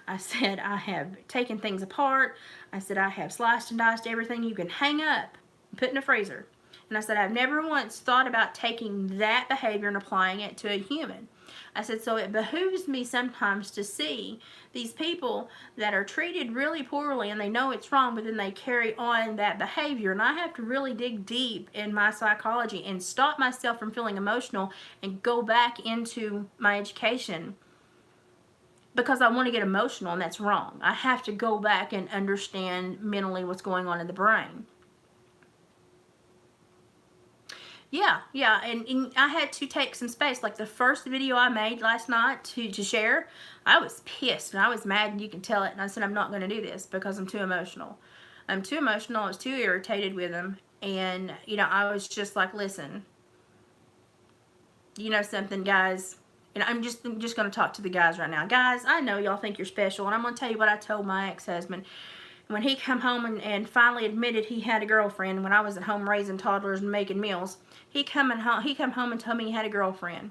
I said, I have taken things apart. I said, I have sliced and diced everything you can hang up and put in a freezer. And I said, I've never once thought about taking that behavior and applying it to a human. I said, so it behooves me sometimes to see these people that are treated really poorly and they know it's wrong, but then they carry on that behavior. And I have to really dig deep in my psychology and stop myself from feeling emotional and go back into my education because I want to get emotional, and that's wrong. I have to go back and understand mentally what's going on in the brain. Yeah, and I had to take some space. Like the first video I made last night to share, I was pissed and I was mad, and you can tell it. And I said, I'm not going to do this because I'm too emotional. I'm too emotional. I was too irritated with him. And, I was just like, listen, you know something, guys? And I'm just going to talk to the guys right now. Guys, I know y'all think you're special, and I'm going to tell you what I told my ex-husband. When he come home and finally admitted he had a girlfriend when I was at home raising toddlers and making meals, he come home and told me he had a girlfriend.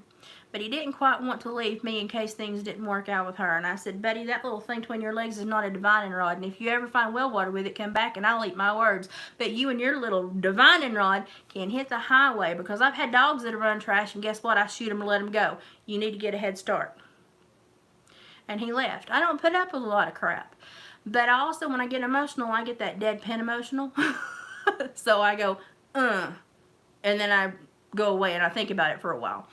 But he didn't quite want to leave me in case things didn't work out with her. And I said, buddy, that little thing between your legs is not a divining rod. And if you ever find well water with it, come back and I'll eat my words. But you and your little divining rod can hit the highway, because I've had dogs that have run trash, and guess what? I shoot them and let them go. You need to get a head start. And he left. I don't put up with a lot of crap. But also, when I get emotional, I get that deadpan emotional. So I go, and then I go away and I think about it for a while.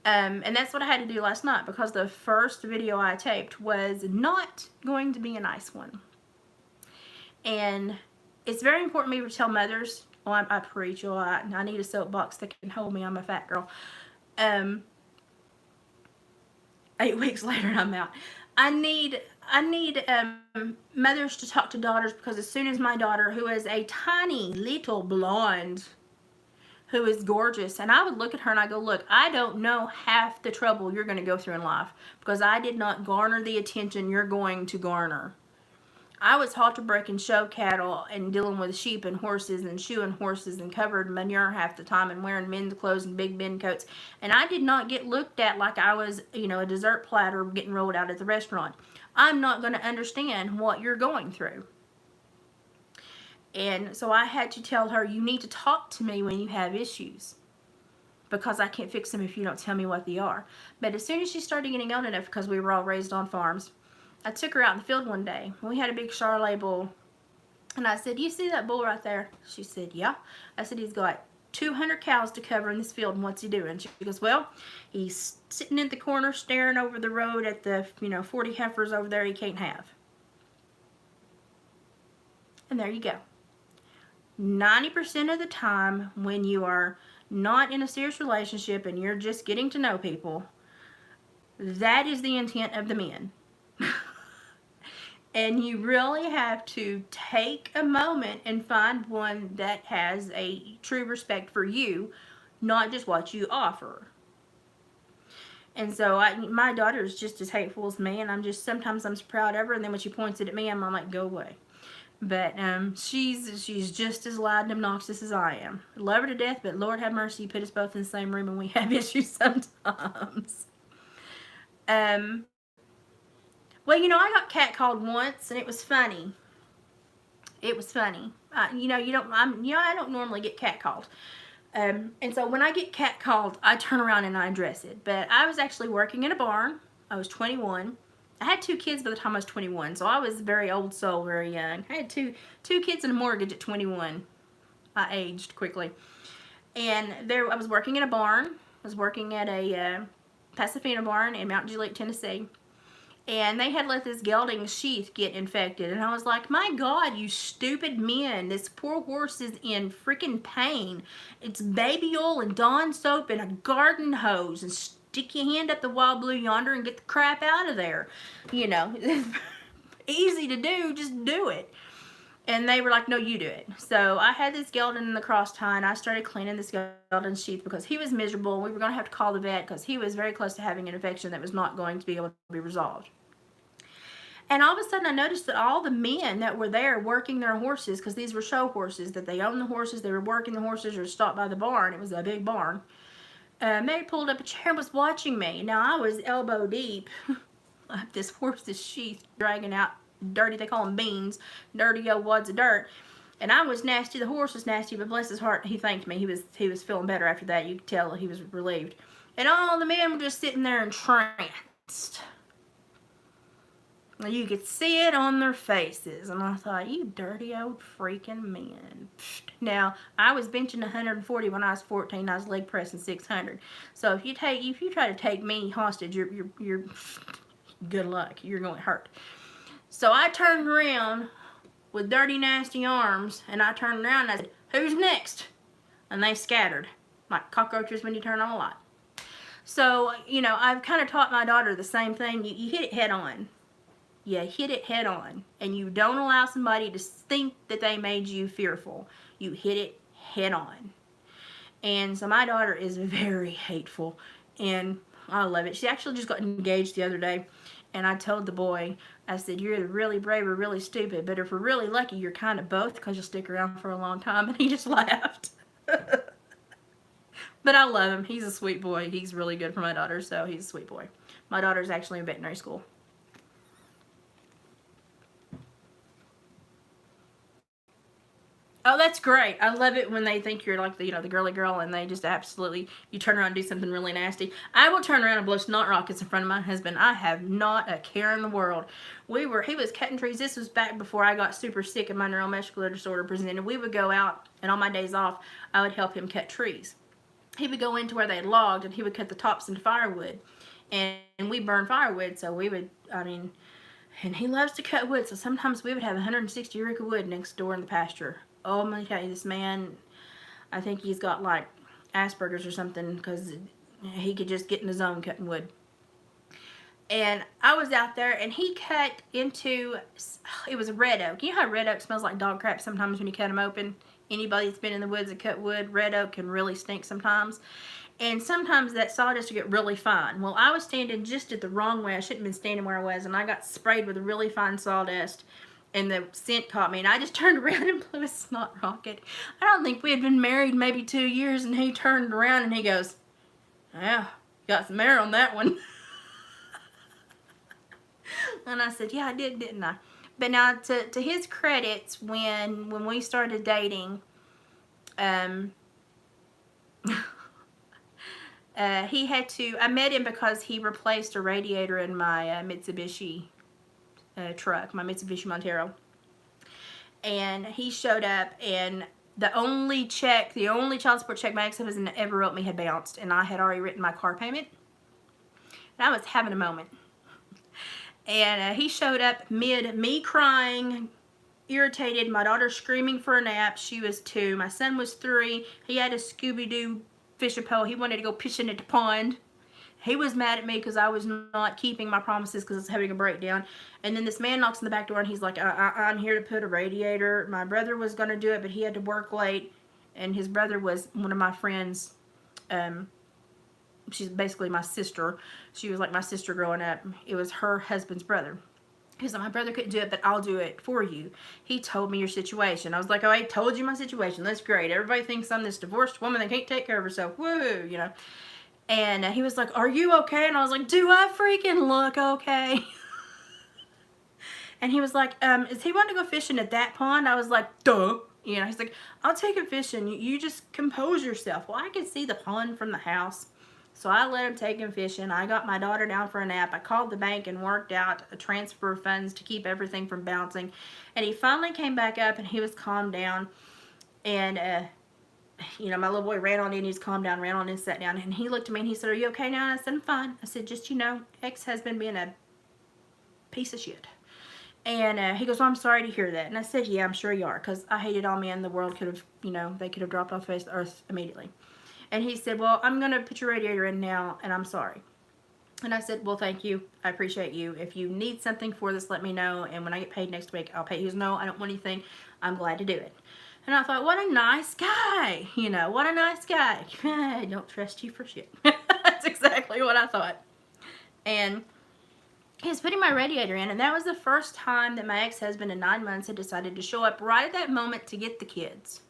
And that's what I had to do last night, because the first video I taped was not going to be a nice one. And it's very important for me to tell mothers, I preach, I need a soapbox that can hold me. I'm a fat girl. 8 weeks later and I'm out. I need mothers to talk to daughters, because as soon as my daughter, who is a tiny little blonde, who is gorgeous, and I would look at her and I go, look, I don't know half the trouble you're going to go through in life, because I did not garner the attention you're going to garner. I was halter breaking show cattle and dealing with sheep and horses and shoeing horses and covered manure half the time and wearing men's clothes and big bin coats. And I did not get looked at like I was, a dessert platter getting rolled out at the restaurant. I'm not going to understand what you're going through. And so I had to tell her, you need to talk to me when you have issues, because I can't fix them if you don't tell me what they are. But as soon as she started getting old enough, because we were all raised on farms, I took her out in the field one day. We had a big Charolais bull. And I said, you see that bull right there? She said, yeah. I said, he's got 200 cows to cover in this field, and what's he doing? She goes, well, he's sitting in the corner staring over the road at the, 40 heifers over there he can't have. And there you go. 90% of the time, when you are not in a serious relationship and you're just getting to know people, that is the intent of the men. And you really have to take a moment and find one that has a true respect for you, not just what you offer. And so my daughter is just as hateful as me, and sometimes I'm so proud of her, and then when she points it at me, I'm like, go away. But she's just as loud and obnoxious as I am. I love her to death, but Lord have mercy, you put us both in the same room and we have issues sometimes. Well, I got catcalled once, and it was funny. It was funny. I don't normally get catcalled. And so when I get catcalled, I turn around and I address it. But I was actually working in a barn. I was 21. I had 2 kids by the time I was 21, so I was very old soul, very young. I had two kids and a mortgage at 21. I aged quickly. And I was working in a barn. I was working at a Pasadena barn in Mount Juliet, Tennessee. and they had let this gelding sheath get infected. And I was like, my God, you stupid men. This poor horse is in freaking pain. It's baby oil and Dawn soap and a garden hose, and stick your hand up the wild blue yonder and get the crap out of there. You know, easy to do, just do it. And they were like, no, you do it. So I had this gelding in the cross tie, and I started cleaning this gelding sheath because he was miserable. We were going to have to call the vet because he was very close to having an infection that was not going to be able to be resolved. And all of a sudden I noticed that all the men that were there working their horses, because these were show horses, that they owned the horses, they were working the horses, or stopped by the barn. It was a big barn. They pulled up a chair and was watching me. Now I was elbow deep up this horse's sheath, dragging out dirty, they call them beans, dirty old wads of dirt. And I was nasty, the horse was nasty, but bless his heart, he thanked me. He was feeling better after that. You could tell he was relieved. And all the men were just sitting there entranced. You could see it on their faces, and I thought, you dirty old freaking men. Now, I was benching 140 when I was 14. I was leg pressing 600. So if you try to take me hostage, you're good luck. You're going to hurt. So I turned around with dirty, nasty arms, and I turned around and I said, who's next? And they scattered like cockroaches when you turn on a light. So, you know, I've kind of taught my daughter the same thing. You hit it head on. You hit it head on, and you don't allow somebody to think that they made you fearful. You hit it head on. And so my daughter is very hateful, and I love it. She actually just got engaged the other day, and I told the boy, I said, you're either really brave or really stupid, but if we're really lucky, you're kind of both, because you'll stick around for a long time. And he just laughed. But I love him. He's a sweet boy. He's really good for my daughter, so he's a sweet boy. My daughter's actually in veterinary school. Oh, that's great. I love it when they think you're like the, you know, the girly girl, and they just absolutely, you turn around and do something really nasty. I will turn around and blow snot rockets in front of my husband. I have not a care in the world. He was cutting trees. This was back before I got super sick and my neuromuscular disorder presented. We would go out, and on my days off, I would help him cut trees. He would go into where they had logged, and he would cut the tops into firewood. And we burn firewood, so we would, I mean, and he loves to cut wood, so sometimes we would have 160 rick of wood next door in the pasture. Oh, I'm going to tell you, this man, I think he's got like Asperger's or something, because he could just get in the zone cutting wood. And I was out there, and he cut into, it was a red oak. You know how red oak smells like dog crap sometimes when you cut them open? Anybody that's been in the woods and cut wood, red oak can really stink sometimes. And sometimes that sawdust will get really fine. Well, I was standing just at the wrong way. I shouldn't have been standing where I was, and I got sprayed with a really fine sawdust. And the scent caught me, and I just turned around and blew a snot rocket. I don't think we had been married maybe 2 years, and he turned around and he goes, yeah, got some air on that one. And I said, yeah, I did, didn't I? But now, to his credits, when we started dating, he had to, I met him because he replaced a radiator in my Mitsubishi truck, my Mitsubishi Montero. And he showed up, and the only child support check my ex-husband ever wrote me had bounced, and I had already written my car payment. And I was having a moment. And he showed up mid me crying, irritated, my daughter screaming for a nap. She was 2. My son was 3. He had a Scooby-Doo fishing pole. He wanted to go fishing at the pond. He was mad at me because I was not keeping my promises because I was having a breakdown. And then this man knocks on the back door, and he's like, I'm here to put a radiator. My brother was going to do it, but he had to work late. And his brother was one of my friends. She's basically my sister. She was like my sister growing up. It was her husband's brother. He said, my brother couldn't do it, but I'll do it for you. He told me your situation. I was like, oh, I told you my situation. That's great. Everybody thinks I'm this divorced woman that can't take care of herself. Woo, you know. And he was like, are you okay? And I was like, do I freaking look okay? And he was like, is he wanting to go fishing at that pond? I was like, duh. You know, he's like, I'll take him fishing. You just compose yourself. Well, I could see the pond from the house. So I let him take him fishing. I got my daughter down for a nap. I called the bank and worked out a transfer of funds to keep everything from bouncing. And he finally came back up, and he was calmed down. And, you know, my little boy ran on in, he's calmed down, ran on in, sat down, and he looked at me and he said, are you okay now? And I said, I'm fine. I said, just, you know, ex-husband being a piece of shit. And he goes, well, I'm sorry to hear that. And I said, yeah, I'm sure you are, because I hated all men the world could have, you know, they could have dropped off the face of the earth immediately. And he said, well, I'm going to put your radiator in now, and I'm sorry. And I said, well, thank you. I appreciate you. If you need something for this, let me know. And when I get paid next week, I'll pay. He goes, no, I don't want anything. I'm glad to do it. And I thought, what a nice guy. You know, what a nice guy. I don't trust you for shit. That's exactly what I thought. And he's putting my radiator in, and that was the first time that my ex-husband in 9 months had decided to show up right at that moment to get the kids.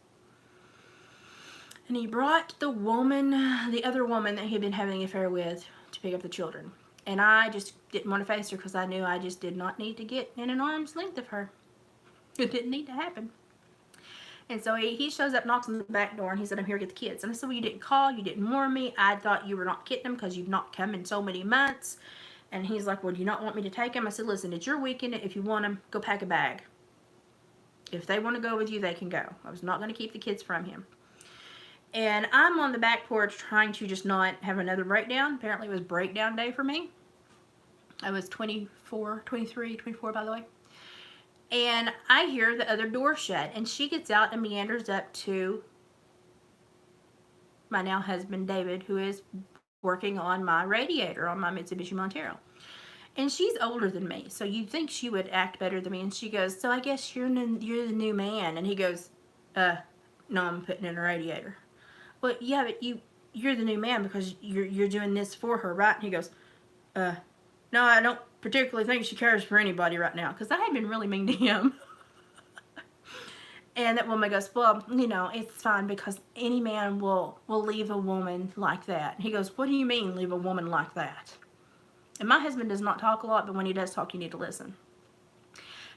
And he brought the woman, the other woman that he'd been having an affair with, to pick up the children. And I just didn't want to face her because I knew I just did not need to get in an arm's length of her. It didn't need to happen. And so he shows up, knocks on the back door, and he said, I'm here to get the kids. And I said, well, you didn't call, you didn't warn me. I thought you were not getting them because you've not come in so many months. And he's like, well, do you not want me to take them? I said, listen, it's your weekend. If you want them, go pack a bag. If they want to go with you, they can go. I was not going to keep the kids from him. And I'm on the back porch trying to just not have another breakdown. Apparently it was breakdown day for me. I was 24 by the way. And I hear the other door shut. And she gets out and meanders up to my now husband, David, who is working on my radiator on my Mitsubishi Montero. And she's older than me, so you'd think she would act better than me. And she goes, so I guess you're the new man. And he goes, no, I'm putting in a radiator. Well, yeah, but you're the new man because you're doing this for her, right? And he goes, no, I don't particularly think she cares for anybody right now, because I had been really mean to him. And that woman goes, well, you know, it's fine because any man will leave a woman like that. And he goes, what do you mean leave a woman like that? And my husband does not talk a lot, but when he does talk, you need to listen.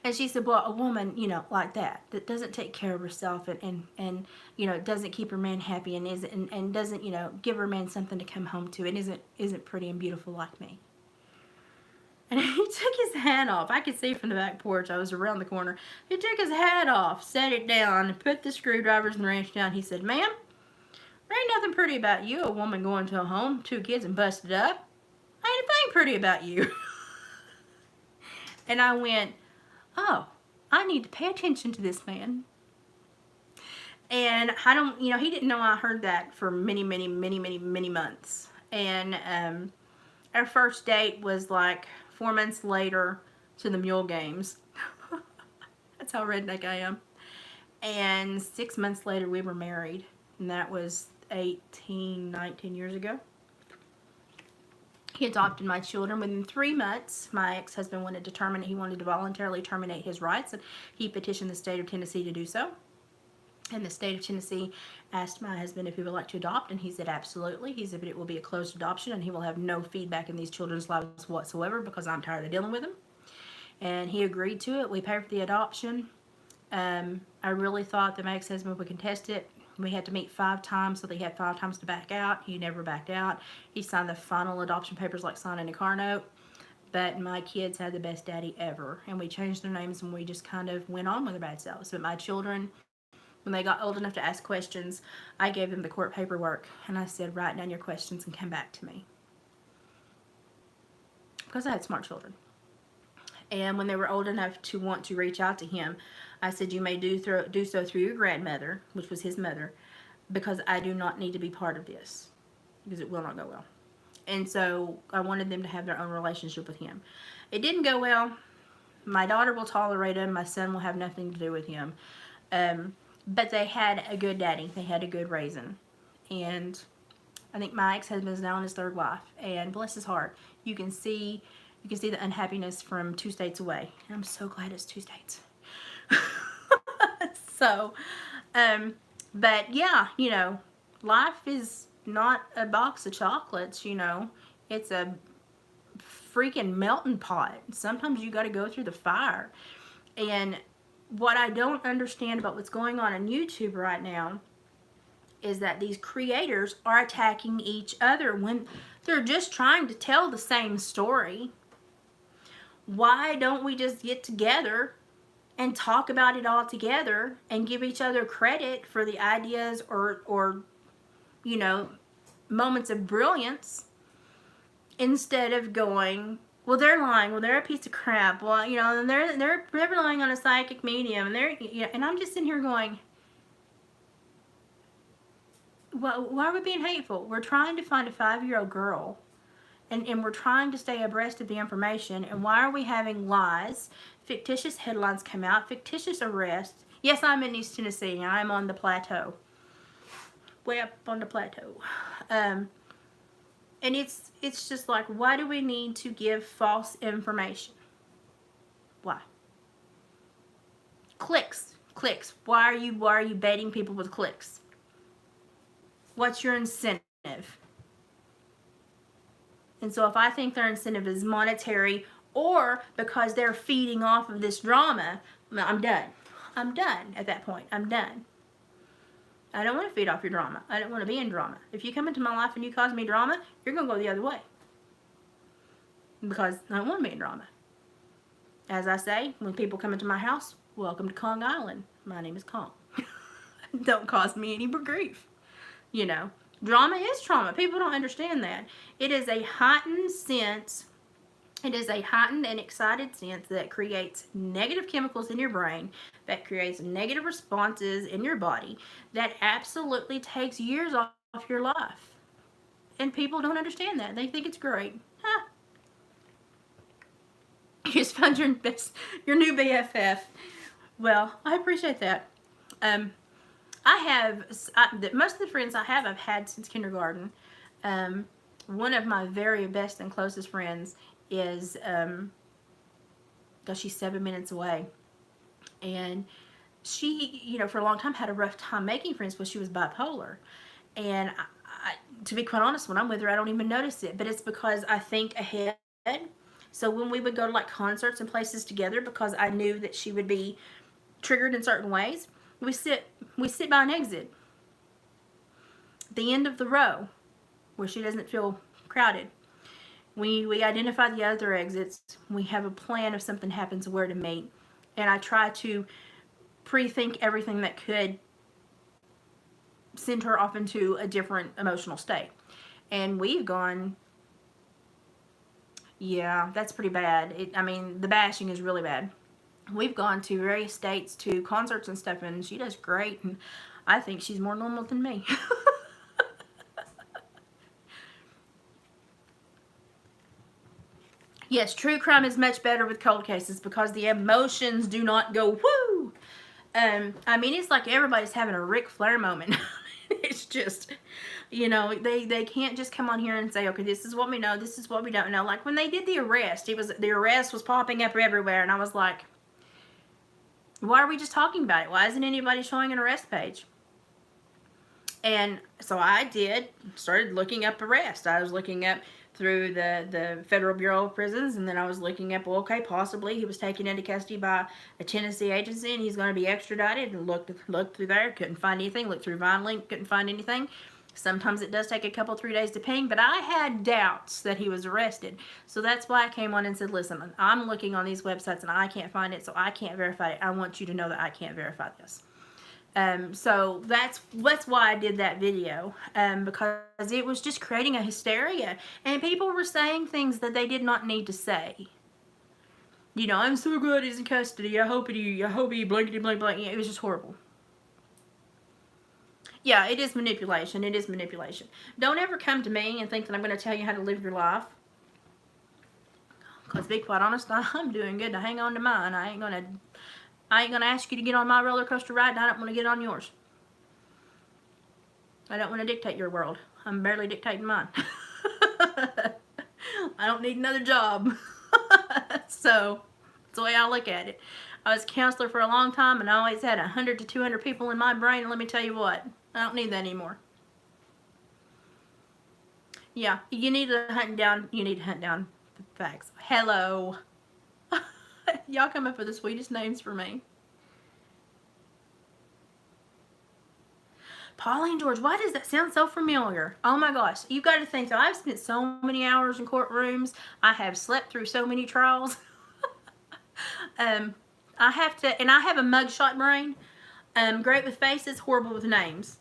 And she said, well, a woman, you know, like that doesn't take care of herself and you know, doesn't keep her man happy and doesn't, you know, give her man something to come home to and isn't pretty and beautiful like me. And he took his hat off. I could see from the back porch. I was around the corner. He took his hat off, set it down, and put the screwdrivers and the wrench down. He said, ma'am, there ain't nothing pretty about you, a woman going to a home, 2 kids and busted up. Ain't a thing pretty about you. And I went, oh, I need to pay attention to this man. And I don't, you know, he didn't know I heard that for many months. And our first date was like 4 months later to the Mule Games. That's how redneck I am. And 6 months later we were married. And that was 19 years ago. He adopted my children. Within 3 months, my ex-husband wanted to voluntarily terminate his rights, and he petitioned the state of Tennessee to do so. And the state of Tennessee asked my husband if he would like to adopt, and he said absolutely. He said, but it will be a closed adoption, and he will have no feedback in these children's lives whatsoever because I'm tired of dealing with them. And he agreed to it. We paid for the adoption. I really thought that my ex-husband would contest it. We had to meet 5 times, so they had 5 times to back out. He never backed out. He signed the final adoption papers like signing a car note. But my kids had the best daddy ever. And we changed their names and we just kind of went on with their bad selves. But my children, when they got old enough to ask questions, I gave them the court paperwork. And I said, write down your questions and come back to me. Because I had smart children. And when they were old enough to want to reach out to him, I said, you may do so through your grandmother, which was his mother, because I do not need to be part of this, because it will not go well. And so I wanted them to have their own relationship with him. It didn't go well. My daughter will tolerate him. My son will have nothing to do with him. But they had a good daddy. They had a good raising. And I think my ex-husband is now on his 3rd wife. And bless his heart, you can see the unhappiness from 2 states away. And I'm so glad it's 2 states. So, but yeah, you know, life is not a box of chocolates, you know. It's a freaking melting pot. Sometimes you got to go through the fire. And what I don't understand about what's going on YouTube right now is that these creators are attacking each other when they're just trying to tell the same story. Why don't we just get together and talk about it all together and give each other credit for the ideas or you know, moments of brilliance, instead of going Well, they're lying. Well, they're a piece of crap. Well, you know, and they're relying on a psychic medium, and and I'm just sitting here going, well, why are we being hateful? We're trying to find a 5-year-old girl, and we're trying to stay abreast of the information. And why are we having lies? Fictitious headlines come out, fictitious arrests. Yes, I'm in East Tennessee. I'm on the plateau, way up on the plateau. And it's just like, why do we need to give false information? Why? Clicks. Why are you baiting people with clicks? What's your incentive? And so if I think their incentive is monetary or because they're feeding off of this drama, I'm done. I'm done at that point. I'm done. I don't want to feed off your drama. I don't want to be in drama. If you come into my life and you cause me drama, you're going to go the other way. Because I don't want to be in drama. As I say, when people come into my house, welcome to Kong Island. My name is Kong. Don't cause me any grief. You know, drama is trauma. People don't understand that. It is a heightened sense. It is a heightened and excited sense that creates negative chemicals in your brain, that creates negative responses in your body, that absolutely takes years off your life. And people don't understand that. They think it's great. Huh. You just found your new BFF. Well, I appreciate that. Most of the friends I have, I've had since kindergarten. One of my very best and closest friends is, she's 7 minutes away. And she, you know, for a long time had a rough time making friends because she was bipolar. And to be quite honest, when I'm with her, I don't even notice it. But it's because I think ahead. So when we would go to like concerts and places together, because I knew that she would be triggered in certain ways, we sit by an exit, the end of the row, where she doesn't feel crowded. We identify the other exits. We have a plan if something happens where to meet. And I try to pre-think everything that could send her off into a different emotional state. And we've gone, yeah, that's pretty bad. I mean, the bashing is really bad. We've gone to various states to concerts and stuff, and she does great. And I think she's more normal than me. Yes, true crime is much better with cold cases because the emotions do not go woo. I mean, it's like everybody's having a Ric Flair moment. It's just, you know, they can't just come on here and say, okay, this is what we know, this is what we don't know. Like when they did the arrest, the arrest was popping up everywhere, and I was like, why are we just talking about it? Why isn't anybody showing an arrest page? And so I started looking up arrest. I was looking up through the Federal Bureau of Prisons, and then I was looking up, well, okay, possibly he was taken into custody by a Tennessee agency and he's going to be extradited, and looked through there, couldn't find anything, looked through VineLink, couldn't find anything. Sometimes it does take a couple, 3 days to ping, but I had doubts that he was arrested. So that's why I came on and said, listen, I'm looking on these websites and I can't find it, so I can't verify it. I want you to know that I can't verify this. So that's why I did that video, because it was just creating a hysteria, and people were saying things that they did not need to say. You know, I'm so glad he's in custody. I hope he blankety blank blank. Yeah, it was just horrible. Yeah, it is manipulation. It is manipulation. Don't ever come to me and think that I'm going to tell you how to live your life. Because to be quite honest, I'm doing good to hang on to mine. I ain't gonna ask you to get on my roller coaster ride, and I don't want to get on yours. I don't want to dictate your world. I'm barely dictating mine. I don't need another job. So, that's the way I look at it. I was a counselor for a long time, and I always had 100 to 200 people in my brain, and let me tell you what, I don't need that anymore. Yeah, you need to hunt down the facts. Hello. Y'all come up with the sweetest names for me. Pauline George, why does that sound so familiar? Oh my gosh, you've got to think that I've spent so many hours in courtrooms. I have slept through so many trials. I have a mugshot brain. Great with faces, horrible with names.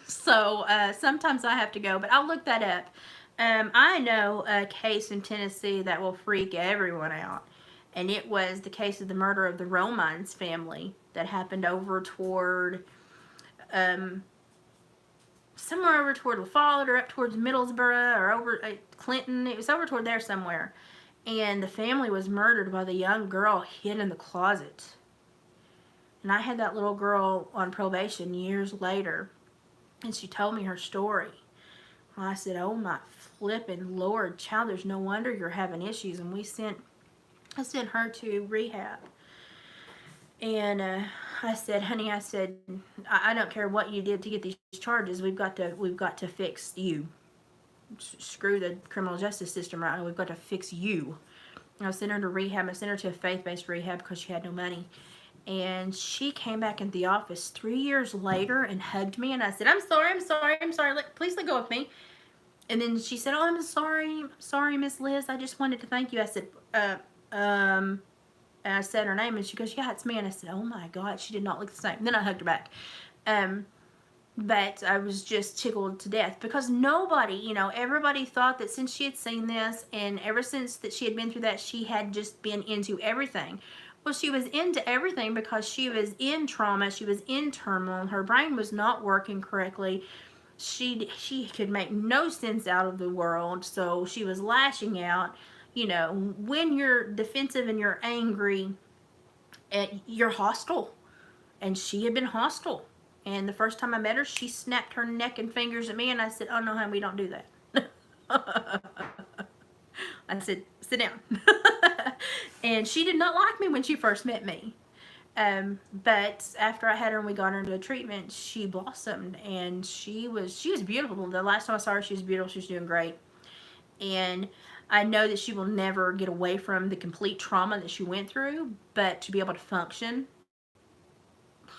So sometimes I have to go, but I'll look that up. I know a case in Tennessee that will freak everyone out. And it was the case of the murder of the Romines family that happened over toward, um, somewhere over toward LaFollette or up towards Middlesboro or over Clinton. It was over toward there somewhere. And the family was murdered while the young girl hid in the closet. And I had that little girl on probation years later. And she told me her story. I said, oh my flippin' Lord, child, there's no wonder you're having issues. And I sent her to rehab. And I said, honey, I said, I don't care what you did to get these charges. We've got to fix you. Screw the criminal justice system right now. We've got to fix you. I sent her to rehab. I sent her to a faith-based rehab because she had no money. And she came back into the office 3 years later and hugged me. And I said, I'm sorry. Please let go of me. And then she said, oh, I'm sorry, Miss Liz. I just wanted to thank you. I said, and I said her name, and she goes, yeah, it's me. And I said, oh my God, she did not look the same. Then I hugged her back. But I was just tickled to death because nobody, everybody thought that since she had seen this and ever since that she had been through that, she had just been into everything. Well, she was into everything because she was in trauma. She was in turmoil. Her brain was not working correctly. She could make no sense out of the world, so she was lashing out. When you're defensive and you're angry, you're hostile, and she had been hostile. And the first time I met her, she snapped her neck and fingers at me, and I said, oh no, honey, we don't do that. I said, sit down. And she did not like me when she first met me. But after I had her and we got her into a treatment, she blossomed, and she was beautiful. The last time I saw her, she was beautiful. She was doing great. And I know that she will never get away from the complete trauma that she went through, but to be able to function,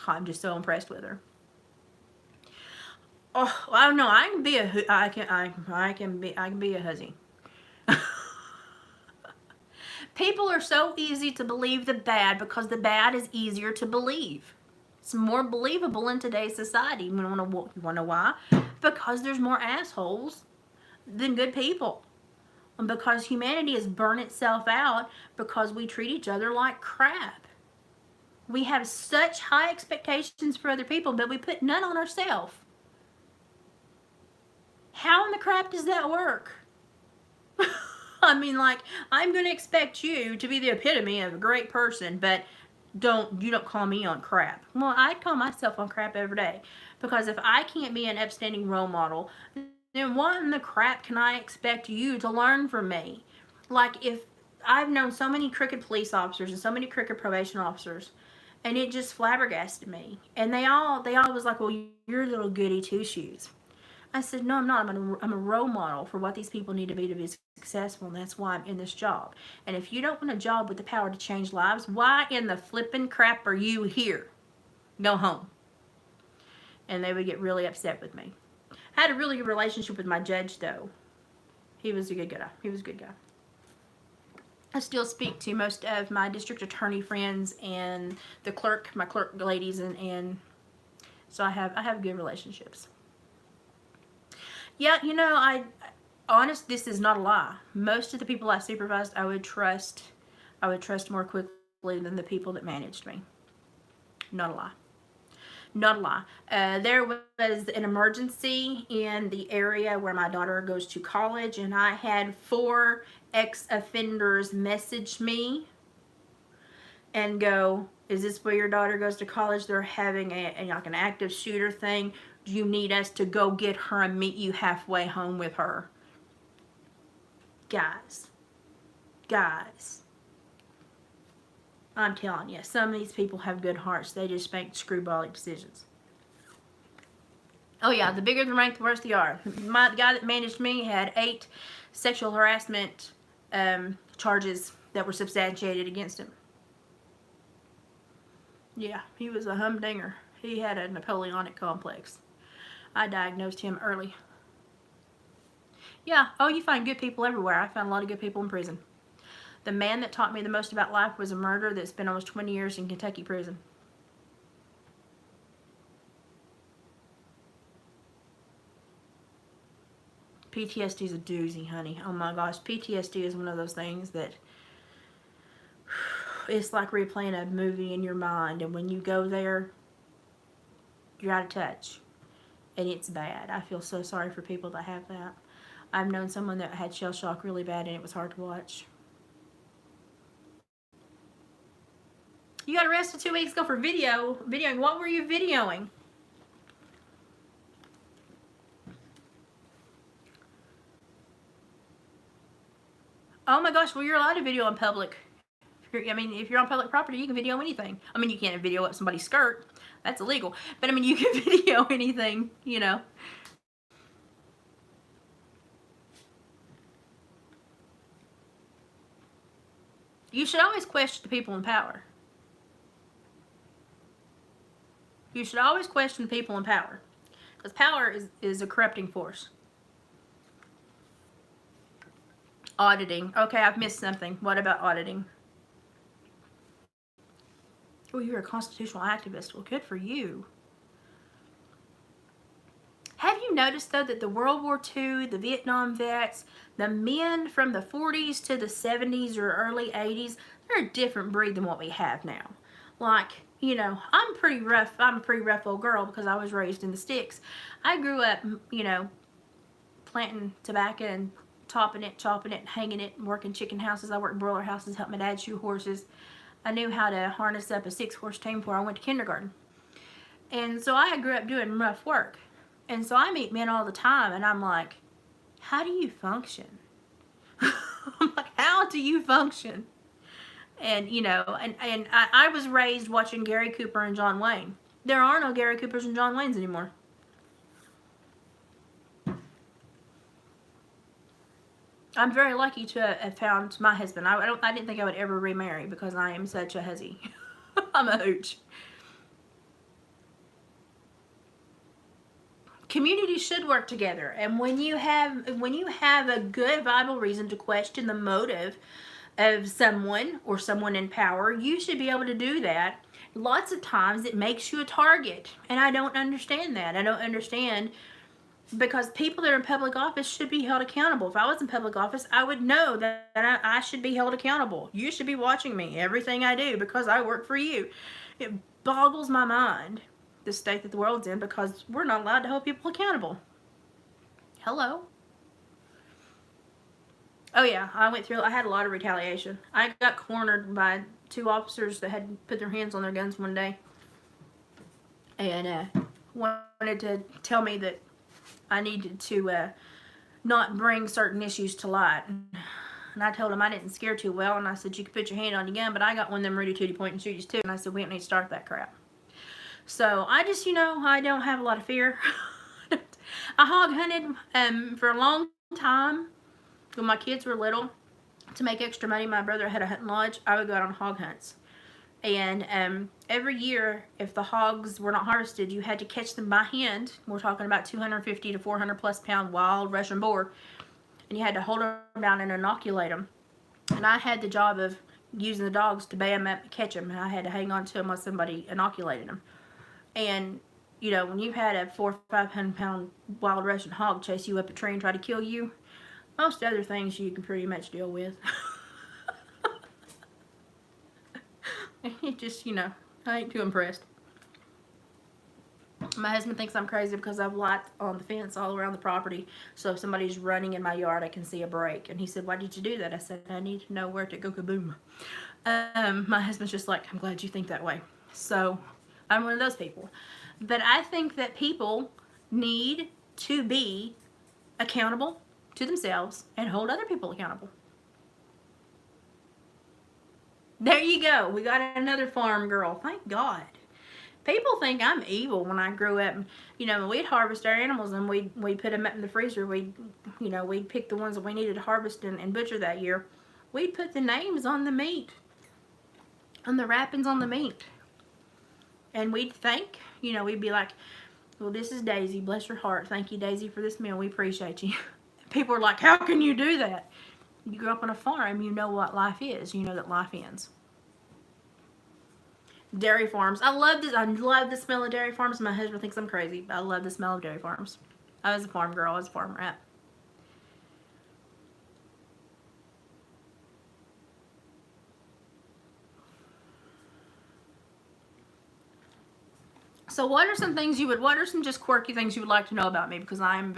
I'm just so impressed with her. Oh, I don't know. I can be a hussy. People are so easy to believe the bad because the bad is easier to believe. It's more believable in today's society. You want to know why? Because there's more assholes than good people. And because humanity has burned itself out because we treat each other like crap. We have such high expectations for other people, but we put none on ourselves. How in the crap does that work? I mean, like, I'm going to expect you to be the epitome of a great person, but you don't call me on crap. Well, I call myself on crap every day. Because if I can't be an upstanding role model, then what in the crap can I expect you to learn from me? Like, if I've known so many crooked police officers and so many crooked probation officers, and it just flabbergasted me. And they all was like, well, you're little goody two-shoes. I said, no, I'm not. I'm a role model for what these people need to be successful, and that's why I'm in this job. And if you don't want a job with the power to change lives, why in the flippin' crap are you here? Go home. And they would get really upset with me. I had a really good relationship with my judge, though. He was a good guy. I still speak to most of my district attorney friends and my clerk ladies, and so I have good relationships. Yeah, this is not a lie. Most of the people I supervised, I would trust more quickly than the people that managed me. Not a lie. Not a lie. There was an emergency in the area where my daughter goes to college, and I had 4 ex-offenders message me and go, is this where your daughter goes to college? They're having an active shooter thing. Do you need us to go get her and meet you halfway home with her? Guys, I'm telling you, some of these people have good hearts. They just make screwbally decisions. Oh yeah, the bigger the rank, the worse they are. The guy that managed me had 8 sexual harassment charges that were substantiated against him. Yeah, he was a humdinger. He had a Napoleonic complex. I diagnosed him early. Yeah, oh, you find good people everywhere. I found a lot of good people in prison. The man that taught me the most about life was a murderer that spent almost 20 years in Kentucky prison. PTSD is a doozy, honey. Oh my gosh, PTSD is one of those things that it's like replaying a movie in your mind, and when you go there, you're out of touch, and it's bad. I feel so sorry for people that have that. I've known someone that had shell shock really bad, and it was hard to watch. You got arrested 2 weeks ago for videoing. What were you videoing? Oh my gosh, well, you're allowed to video on public. I mean, if you're on public property, you can video anything. I mean, you can't video up somebody's skirt. That's illegal. But I mean, you can video anything, you know. You should always question the people in power. You should always question the people in power. Because power is a corrupting force. Auditing. Okay, I've missed something. What about auditing? Oh, you're a constitutional activist. Well, good for you. Have you noticed, though, that the World War II, the Vietnam vets, the men from the 40s to the 70s or early 80s, they're a different breed than what we have now. Like, you know, I'm pretty rough. I'm a pretty rough old girl because I was raised in the sticks. I grew up, you know, planting tobacco and chopping it, hanging it, working chicken houses. I worked broiler houses, helped my dad shoe horses. I knew how to harness up a 6-horse team before I went to kindergarten. And so I grew up doing rough work. And so I meet men all the time, and I'm like, how do you function? I'm like, how do you function? And, you know, and I was raised watching Gary Cooper and John Wayne. There are no Gary Coopers and John Waynes anymore. I'm very lucky to have found my husband. I didn't think I would ever remarry because I am such a hussy. I'm a hooch. Communities should work together, and when you have a good viable reason to question the motive of someone or someone in power, you should be able to do that. Lots of times it makes you a target, and I don't understand that. I don't understand, because people that are in public office should be held accountable. If I was in public office, I would know that I should be held accountable. You should be watching me, everything I do, because I work for you. It boggles my mind, the state that the world's in, because we're not allowed to hold people accountable. Hello? Oh yeah, I had a lot of retaliation. I got cornered by 2 officers that had put their hands on their guns one day and wanted to tell me that I needed to not bring certain issues to light. And I told them I didn't scare too well, and I said, you can put your hand on your gun, but I got one of them Rudy Tooty point and shooties too. And I said, we don't need to start that crap. So I just, you know, I don't have a lot of fear. I hog hunted for a long time when my kids were little. To make extra money, my brother had a hunting lodge. I would go out on hog hunts. And every year, if the hogs were not harvested, you had to catch them by hand. We're talking about 250 to 400 plus pound wild Russian boar. And you had to hold them down and inoculate them. And I had the job of using the dogs to bay them up and catch them. And I had to hang on to them while somebody inoculated them. And, you know, when you've had a 400 or 500 pound wild Russian hog chase you up a tree and try to kill you, most other things you can pretty much deal with. It just, you know, I ain't too impressed. My husband thinks I'm crazy because I've lights on the fence all around the property. So if somebody's running in my yard, I can see a break. And he said, why did you do that? I said, I need to know where to go kaboom. My husband's just like, I'm glad you think that way. So I'm one of those people. But I think that people need to be accountable to themselves and hold other people accountable. There you go. We got another farm girl. Thank God. People think I'm evil when I grew up. You know, we'd harvest our animals and we'd put them up in the freezer. We'd pick the ones that we needed to harvest and butcher that year. We'd put the names on the meat, on the wrappings on the meat. And we'd thank, you know, we'd be like, well, this is Daisy. Bless her heart. Thank you, Daisy, for this meal. We appreciate you. People are like, how can you do that? You grew up on a farm. You know what life is. You know that life ends. Dairy farms. I love this. I love the smell of dairy farms. My husband thinks I'm crazy, but I love the smell of dairy farms. I was a farm girl. I was a farm rat. So what are some things what are some just quirky things you would like to know about me? Because I am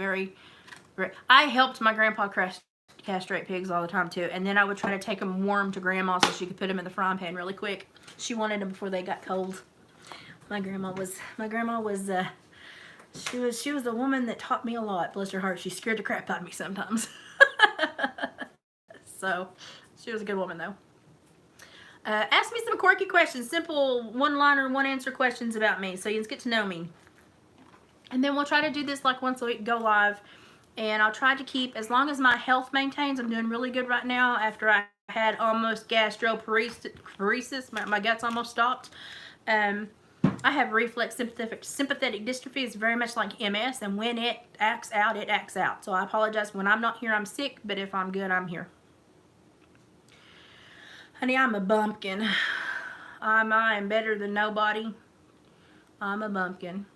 I helped my grandpa castrate pigs all the time too. And then I would try to take them warm to grandma so she could put them in the frying pan really quick. She wanted them before they got cold. My grandma was she was the woman that taught me a lot. Bless her heart. She scared the crap out of me sometimes. So she was a good woman though. Ask me some quirky questions, simple one-liner, one-answer questions about me so you can get to know me. And then we'll try to do this like once a week, go live. And I'll try to keep, as long as my health maintains, I'm doing really good right now after I had almost gastroparesis. My guts almost stopped. I have reflex sympathetic dystrophy. It's very much like MS, and when it acts out, it acts out. So I apologize. When I'm not here, I'm sick, but if I'm good, I'm here. Honey, I'm a bumpkin. I am better than nobody. I'm a bumpkin.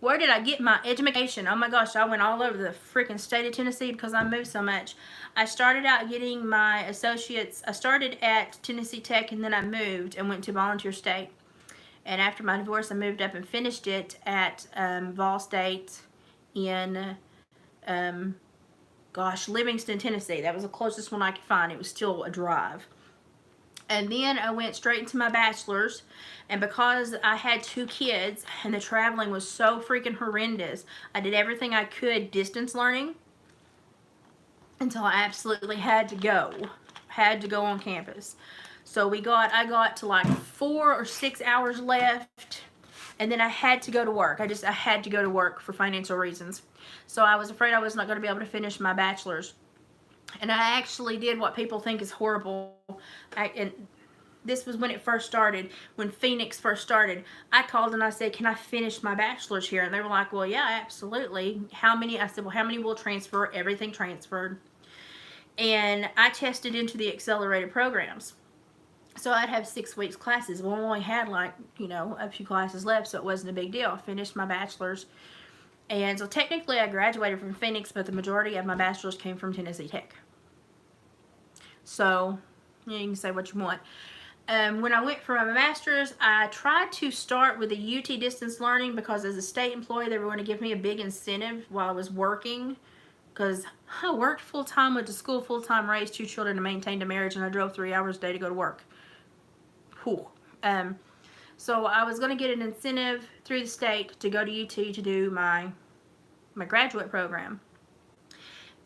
Where did I get my education? Oh my gosh, I went all over the freaking state of Tennessee because I moved so much. I started out getting my associates. I started at Tennessee Tech, and then I moved and went to Volunteer State. And after my divorce, I moved up and finished it at Vol State in, Livingston, Tennessee. That was the closest one I could find. It was still a drive. And then I went straight into my bachelor's, and because I had 2 kids and the traveling was so freaking horrendous, I did everything I could distance learning until I absolutely had to go on campus. So I got to like 4 or 6 hours left, and then I had to go to work. I had to go to work for financial reasons. So I was afraid I was not going to be able to finish my bachelor's. And I actually did what people think is horrible. And this was when it first started, when Phoenix first started. I called and I said, can I finish my bachelor's here? And they were like, well, yeah, absolutely. How many? I said, well, how many will transfer? Everything transferred. And I tested into the accelerated programs. So I'd have 6 weeks classes. Well, I only had like, a few classes left, so it wasn't a big deal. I finished my bachelor's. And so technically I graduated from Phoenix, but the majority of my bachelor's came from Tennessee Tech. So, you can say what you want. When I went for my master's, I tried to start with a UT distance learning because as a state employee, they were going to give me a big incentive while I was working. Because I worked full-time, went to school full-time, raised 2 children, and maintained a marriage, and I drove 3 hours a day to go to work. Whew. So I was going to get an incentive through the state to go to UT to do my graduate program.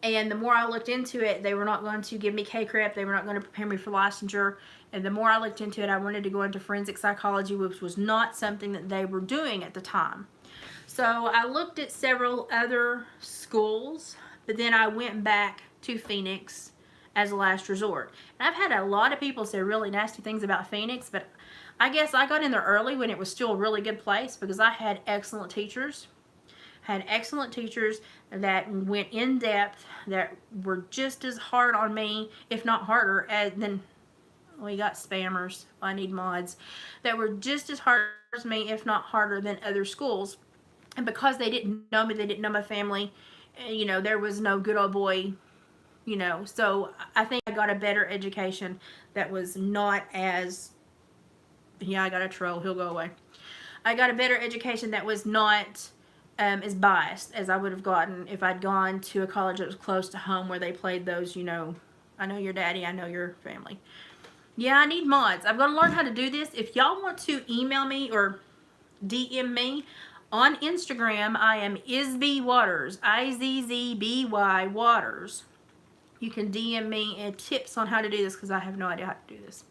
And the more I looked into it, they were not going to give me K-CREP. They were not going to prepare me for licensure. And the more I looked into it, I wanted to go into forensic psychology, which was not something that they were doing at the time. So I looked at several other schools, but then I went back to Phoenix as a last resort. And I've had a lot of people say really nasty things about Phoenix, but I guess I got in there early when it was still a really good place because I had excellent teachers. That went in depth, that were just as hard on me, if not harder, than we got spammers. I need mods that were just as hard as me, if not harder than other schools. And because they didn't know me, they didn't know my family. There was no good old boy. So I think I got a better education that was not as. Yeah, I got a troll. He'll go away. I got a better education that was not as biased as I would have gotten if I'd gone to a college that was close to home where they played those, I know your daddy, I know your family. Yeah, I need mods. I'm going to learn how to do this. If y'all want to email me or DM me on Instagram, I am Izby Waters, IZZBY Waters. You can DM me and tips on how to do this because I have no idea how to do this.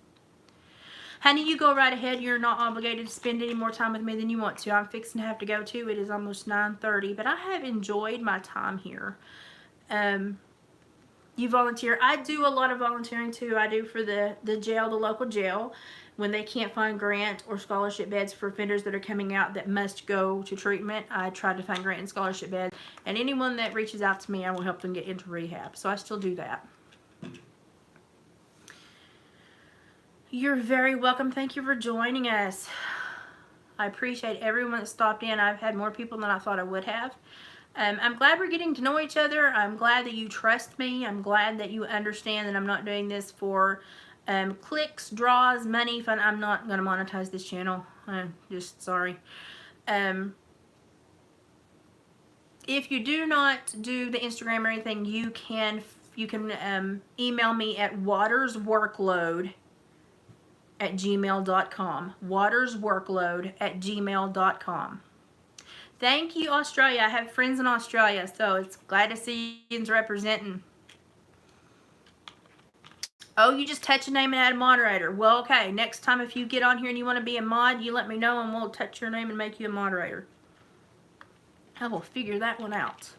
Honey, you go right ahead. You're not obligated to spend any more time with me than you want to. I'm fixing to have to go too. It is almost 9:30, but I have enjoyed my time here. You volunteer. I do a lot of volunteering too. I do for the jail, the local jail, when they can't find grant or scholarship beds for offenders that are coming out that must go to treatment. I try to find grant and scholarship beds, and anyone that reaches out to me, I will help them get into rehab. So I still do that. You're very welcome. Thank you for joining us. I appreciate everyone that stopped in. I've had more people than I thought I would have. I'm glad we're getting to know each other. I'm glad that you trust me. I'm glad that you understand that I'm not doing this for clicks, draws, money, fun. I'm not going to monetize this channel. I'm just sorry. If you do not do the Instagram or anything, you can email me at watersworkload@gmail.com. watersworkload@gmail.com. Thank you, Australia. I have friends in Australia, so it's glad to see you representing. Oh, you just touch a name and add a moderator. Well, okay. Next time if you get on here and you want to be a mod, you let me know and we'll touch your name and make you a moderator. I will figure that one out.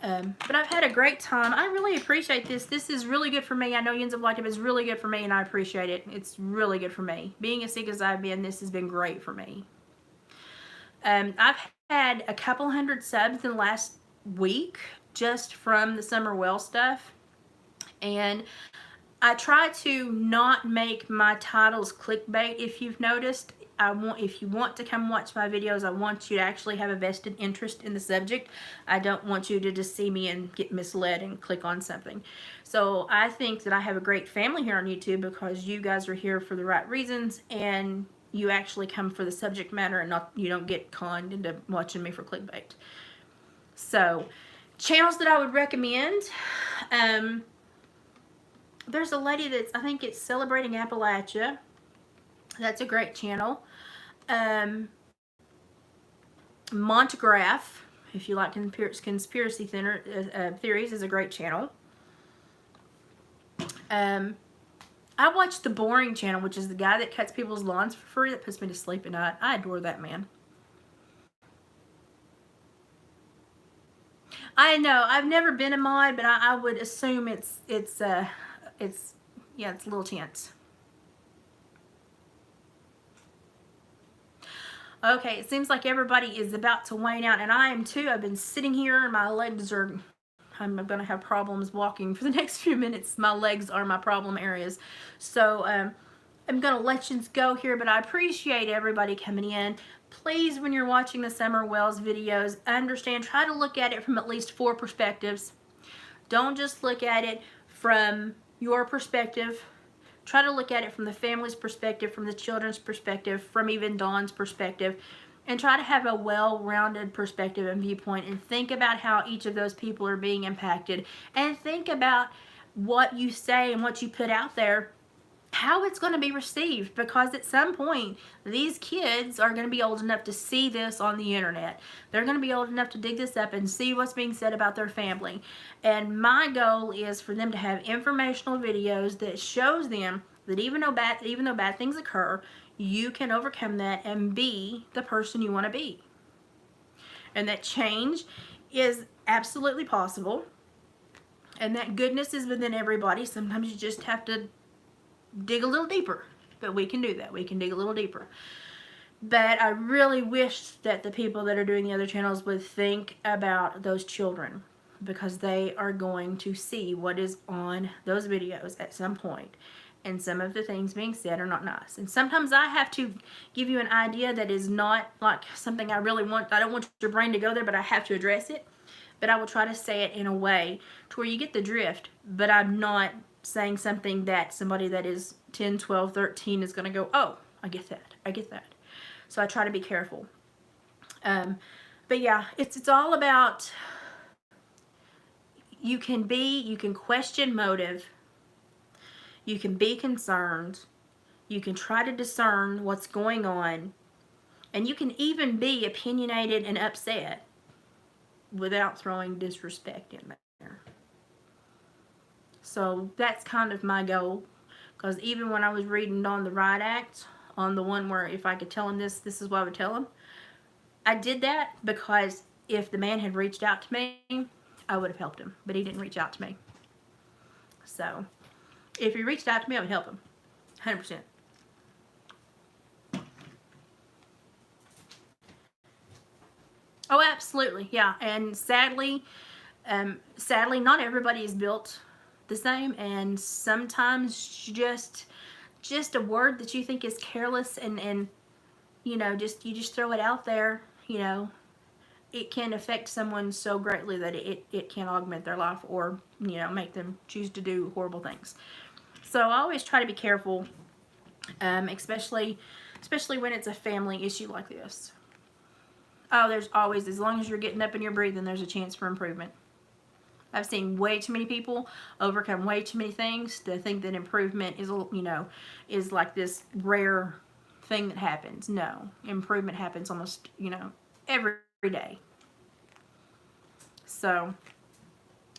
But I've had a great time. I really appreciate this. This is really good for me. I know you have liked it, but it's really good for me, and I appreciate it. It's really good for me. Being as sick as I've been, this has been great for me. I've had a couple hundred subs in the last week just from the Summer Well stuff. And I try to not make my titles clickbait. If you've noticed, if you want to come watch my videos, I want you to actually have a vested interest in the subject. I don't want you to just see me and get misled and click on something. So I think that I have a great family here on YouTube because you guys are here for the right reasons and you actually come for the subject matter and you don't get conned into watching me for clickbait. So channels that I would recommend, there's a lady that's, I think it's Celebrating Appalachia. That's a great channel. Montagraph, if you like conspiracy theories, is a great channel. I watch The Boring Channel, which is the guy that cuts people's lawns for free. That puts me to sleep at night. I adore that man. I know, I've never been a mod, but I would assume it's a little chance. Okay, it seems like everybody is about to wane out, and I am too. I've been sitting here, and my legs are, I'm going to have problems walking for the next few minutes. My legs are my problem areas. So I'm going to let you go here, but I appreciate everybody coming in. Please, when you're watching the Summer Wells videos, understand, try to look at it from at least 4 perspectives. Don't just look at it from your perspective. Try to look at it from the family's perspective, from the children's perspective, from even Dawn's perspective, and try to have a well-rounded perspective and viewpoint, and think about how each of those people are being impacted, and think about what you say and what you put out there, how it's going to be received, because at some point these kids are going to be old enough to see this on the internet. They're going to be old enough to dig this up and see what's being said about their family. And my goal is for them to have informational videos that shows them that even though bad things occur, you can overcome that and be the person you want to be. And that change is absolutely possible. And that goodness is within everybody. Sometimes you just have to dig a little deeper, but we can do that. We can dig a little deeper. But I really wish that the people that are doing the other channels would think about those children, because they are going to see what is on those videos at some point, and some of the things being said are not nice. And sometimes I have to give you an idea that is not like something I really want. I don't want your brain to go there, but I have to address it. But I will try to say it in a way to where you get the drift, but I'm not saying something that somebody that is 10, 12, 13 is going to go, oh, I get that. I get that. So I try to be careful. But yeah, it's all about, you can question motive. You can be concerned. You can try to discern what's going on. And you can even be opinionated and upset without throwing disrespect in there. So that's kind of my goal, because even when I was reading on the Riot Act, on the one where if I could tell him this is what I would tell him, I did that because if the man had reached out to me, I would have helped him, but he didn't reach out to me. So if he reached out to me, I would help him, 100%. Oh, absolutely, yeah. And sadly, not everybody is built the same, and sometimes just a word that you think is careless and you know, you just throw it out there, you know, it can affect someone so greatly that it can augment their life, or, you know, make them choose to do horrible things. So I always try to be careful, especially especially when it's a family issue like this. Oh, there's always, as long as you're getting up and you're breathing, there's a chance for improvement. I've seen way too many people overcome way too many things to think that improvement is, you know, is like this rare thing that happens. No, improvement happens almost, you know, every day. So,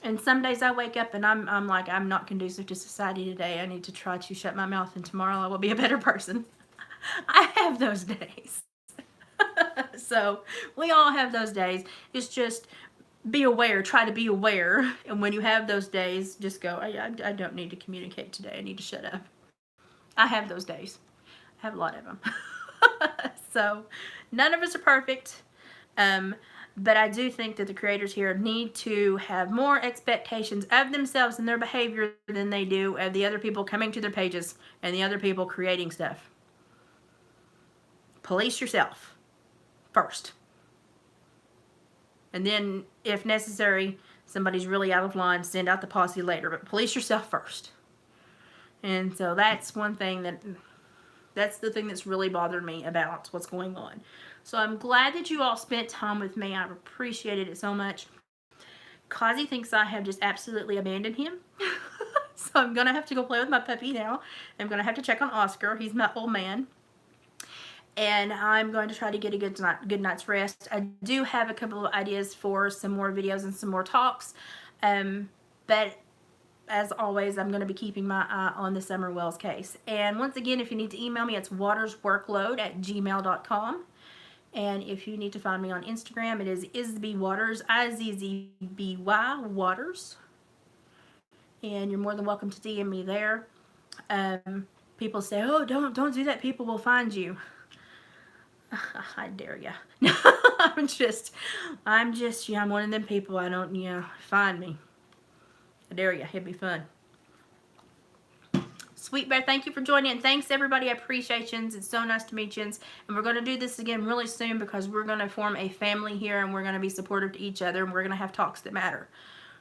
and some days I wake up and I'm like, I'm not conducive to society today. I need to try to shut my mouth, and tomorrow I will be a better person. I have those days. So we all have those days. It's just be aware, try to be aware, and when you have those days, just go, I don't need to communicate today, I need to shut up. I have those days. I have a lot of them. So none of us are perfect, but I do think that the creators here need to have more expectations of themselves and their behavior than they do of the other people coming to their pages and the other people creating stuff. Police yourself first. And then, if necessary, somebody's really out of line, send out the posse later. But police yourself first. And so that's one thing that's the thing that's really bothered me about what's going on. So I'm glad that you all spent time with me. I've appreciated it so much. Kazi thinks I have just absolutely abandoned him. So I'm going to have to go play with my puppy now. I'm going to have to check on Oscar. He's my old man. And I'm going to try to get a good night's rest. I do have a couple of ideas for some more videos and some more talks. But as always, I'm going to be keeping my eye on the Summer Wells case. And once again, if you need to email me, it's watersworkload@gmail.com. And if you need to find me on Instagram, it is IzzbyWaters, IZZBY Waters. And you're more than welcome to DM me there. People say, oh, don't do that. People will find you. I dare ya. I'm just, yeah, I'm one of them people. I don't, yeah, find me. I dare ya. It'd be fun. Sweet Bear, thank you for joining in. Thanks, everybody. I appreciate you. It's so nice to meet you. And we're going to do this again really soon because we're going to form a family here and we're going to be supportive to each other and we're going to have talks that matter.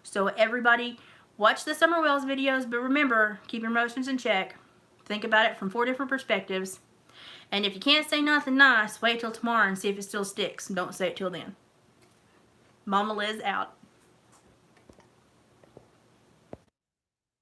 So everybody, watch the Summer Wells videos, but remember, keep your emotions in check. Think about it from 4 different perspectives. And if you can't say nothing nice, wait till tomorrow and see if it still sticks. And don't say it till then. MommaLiz out.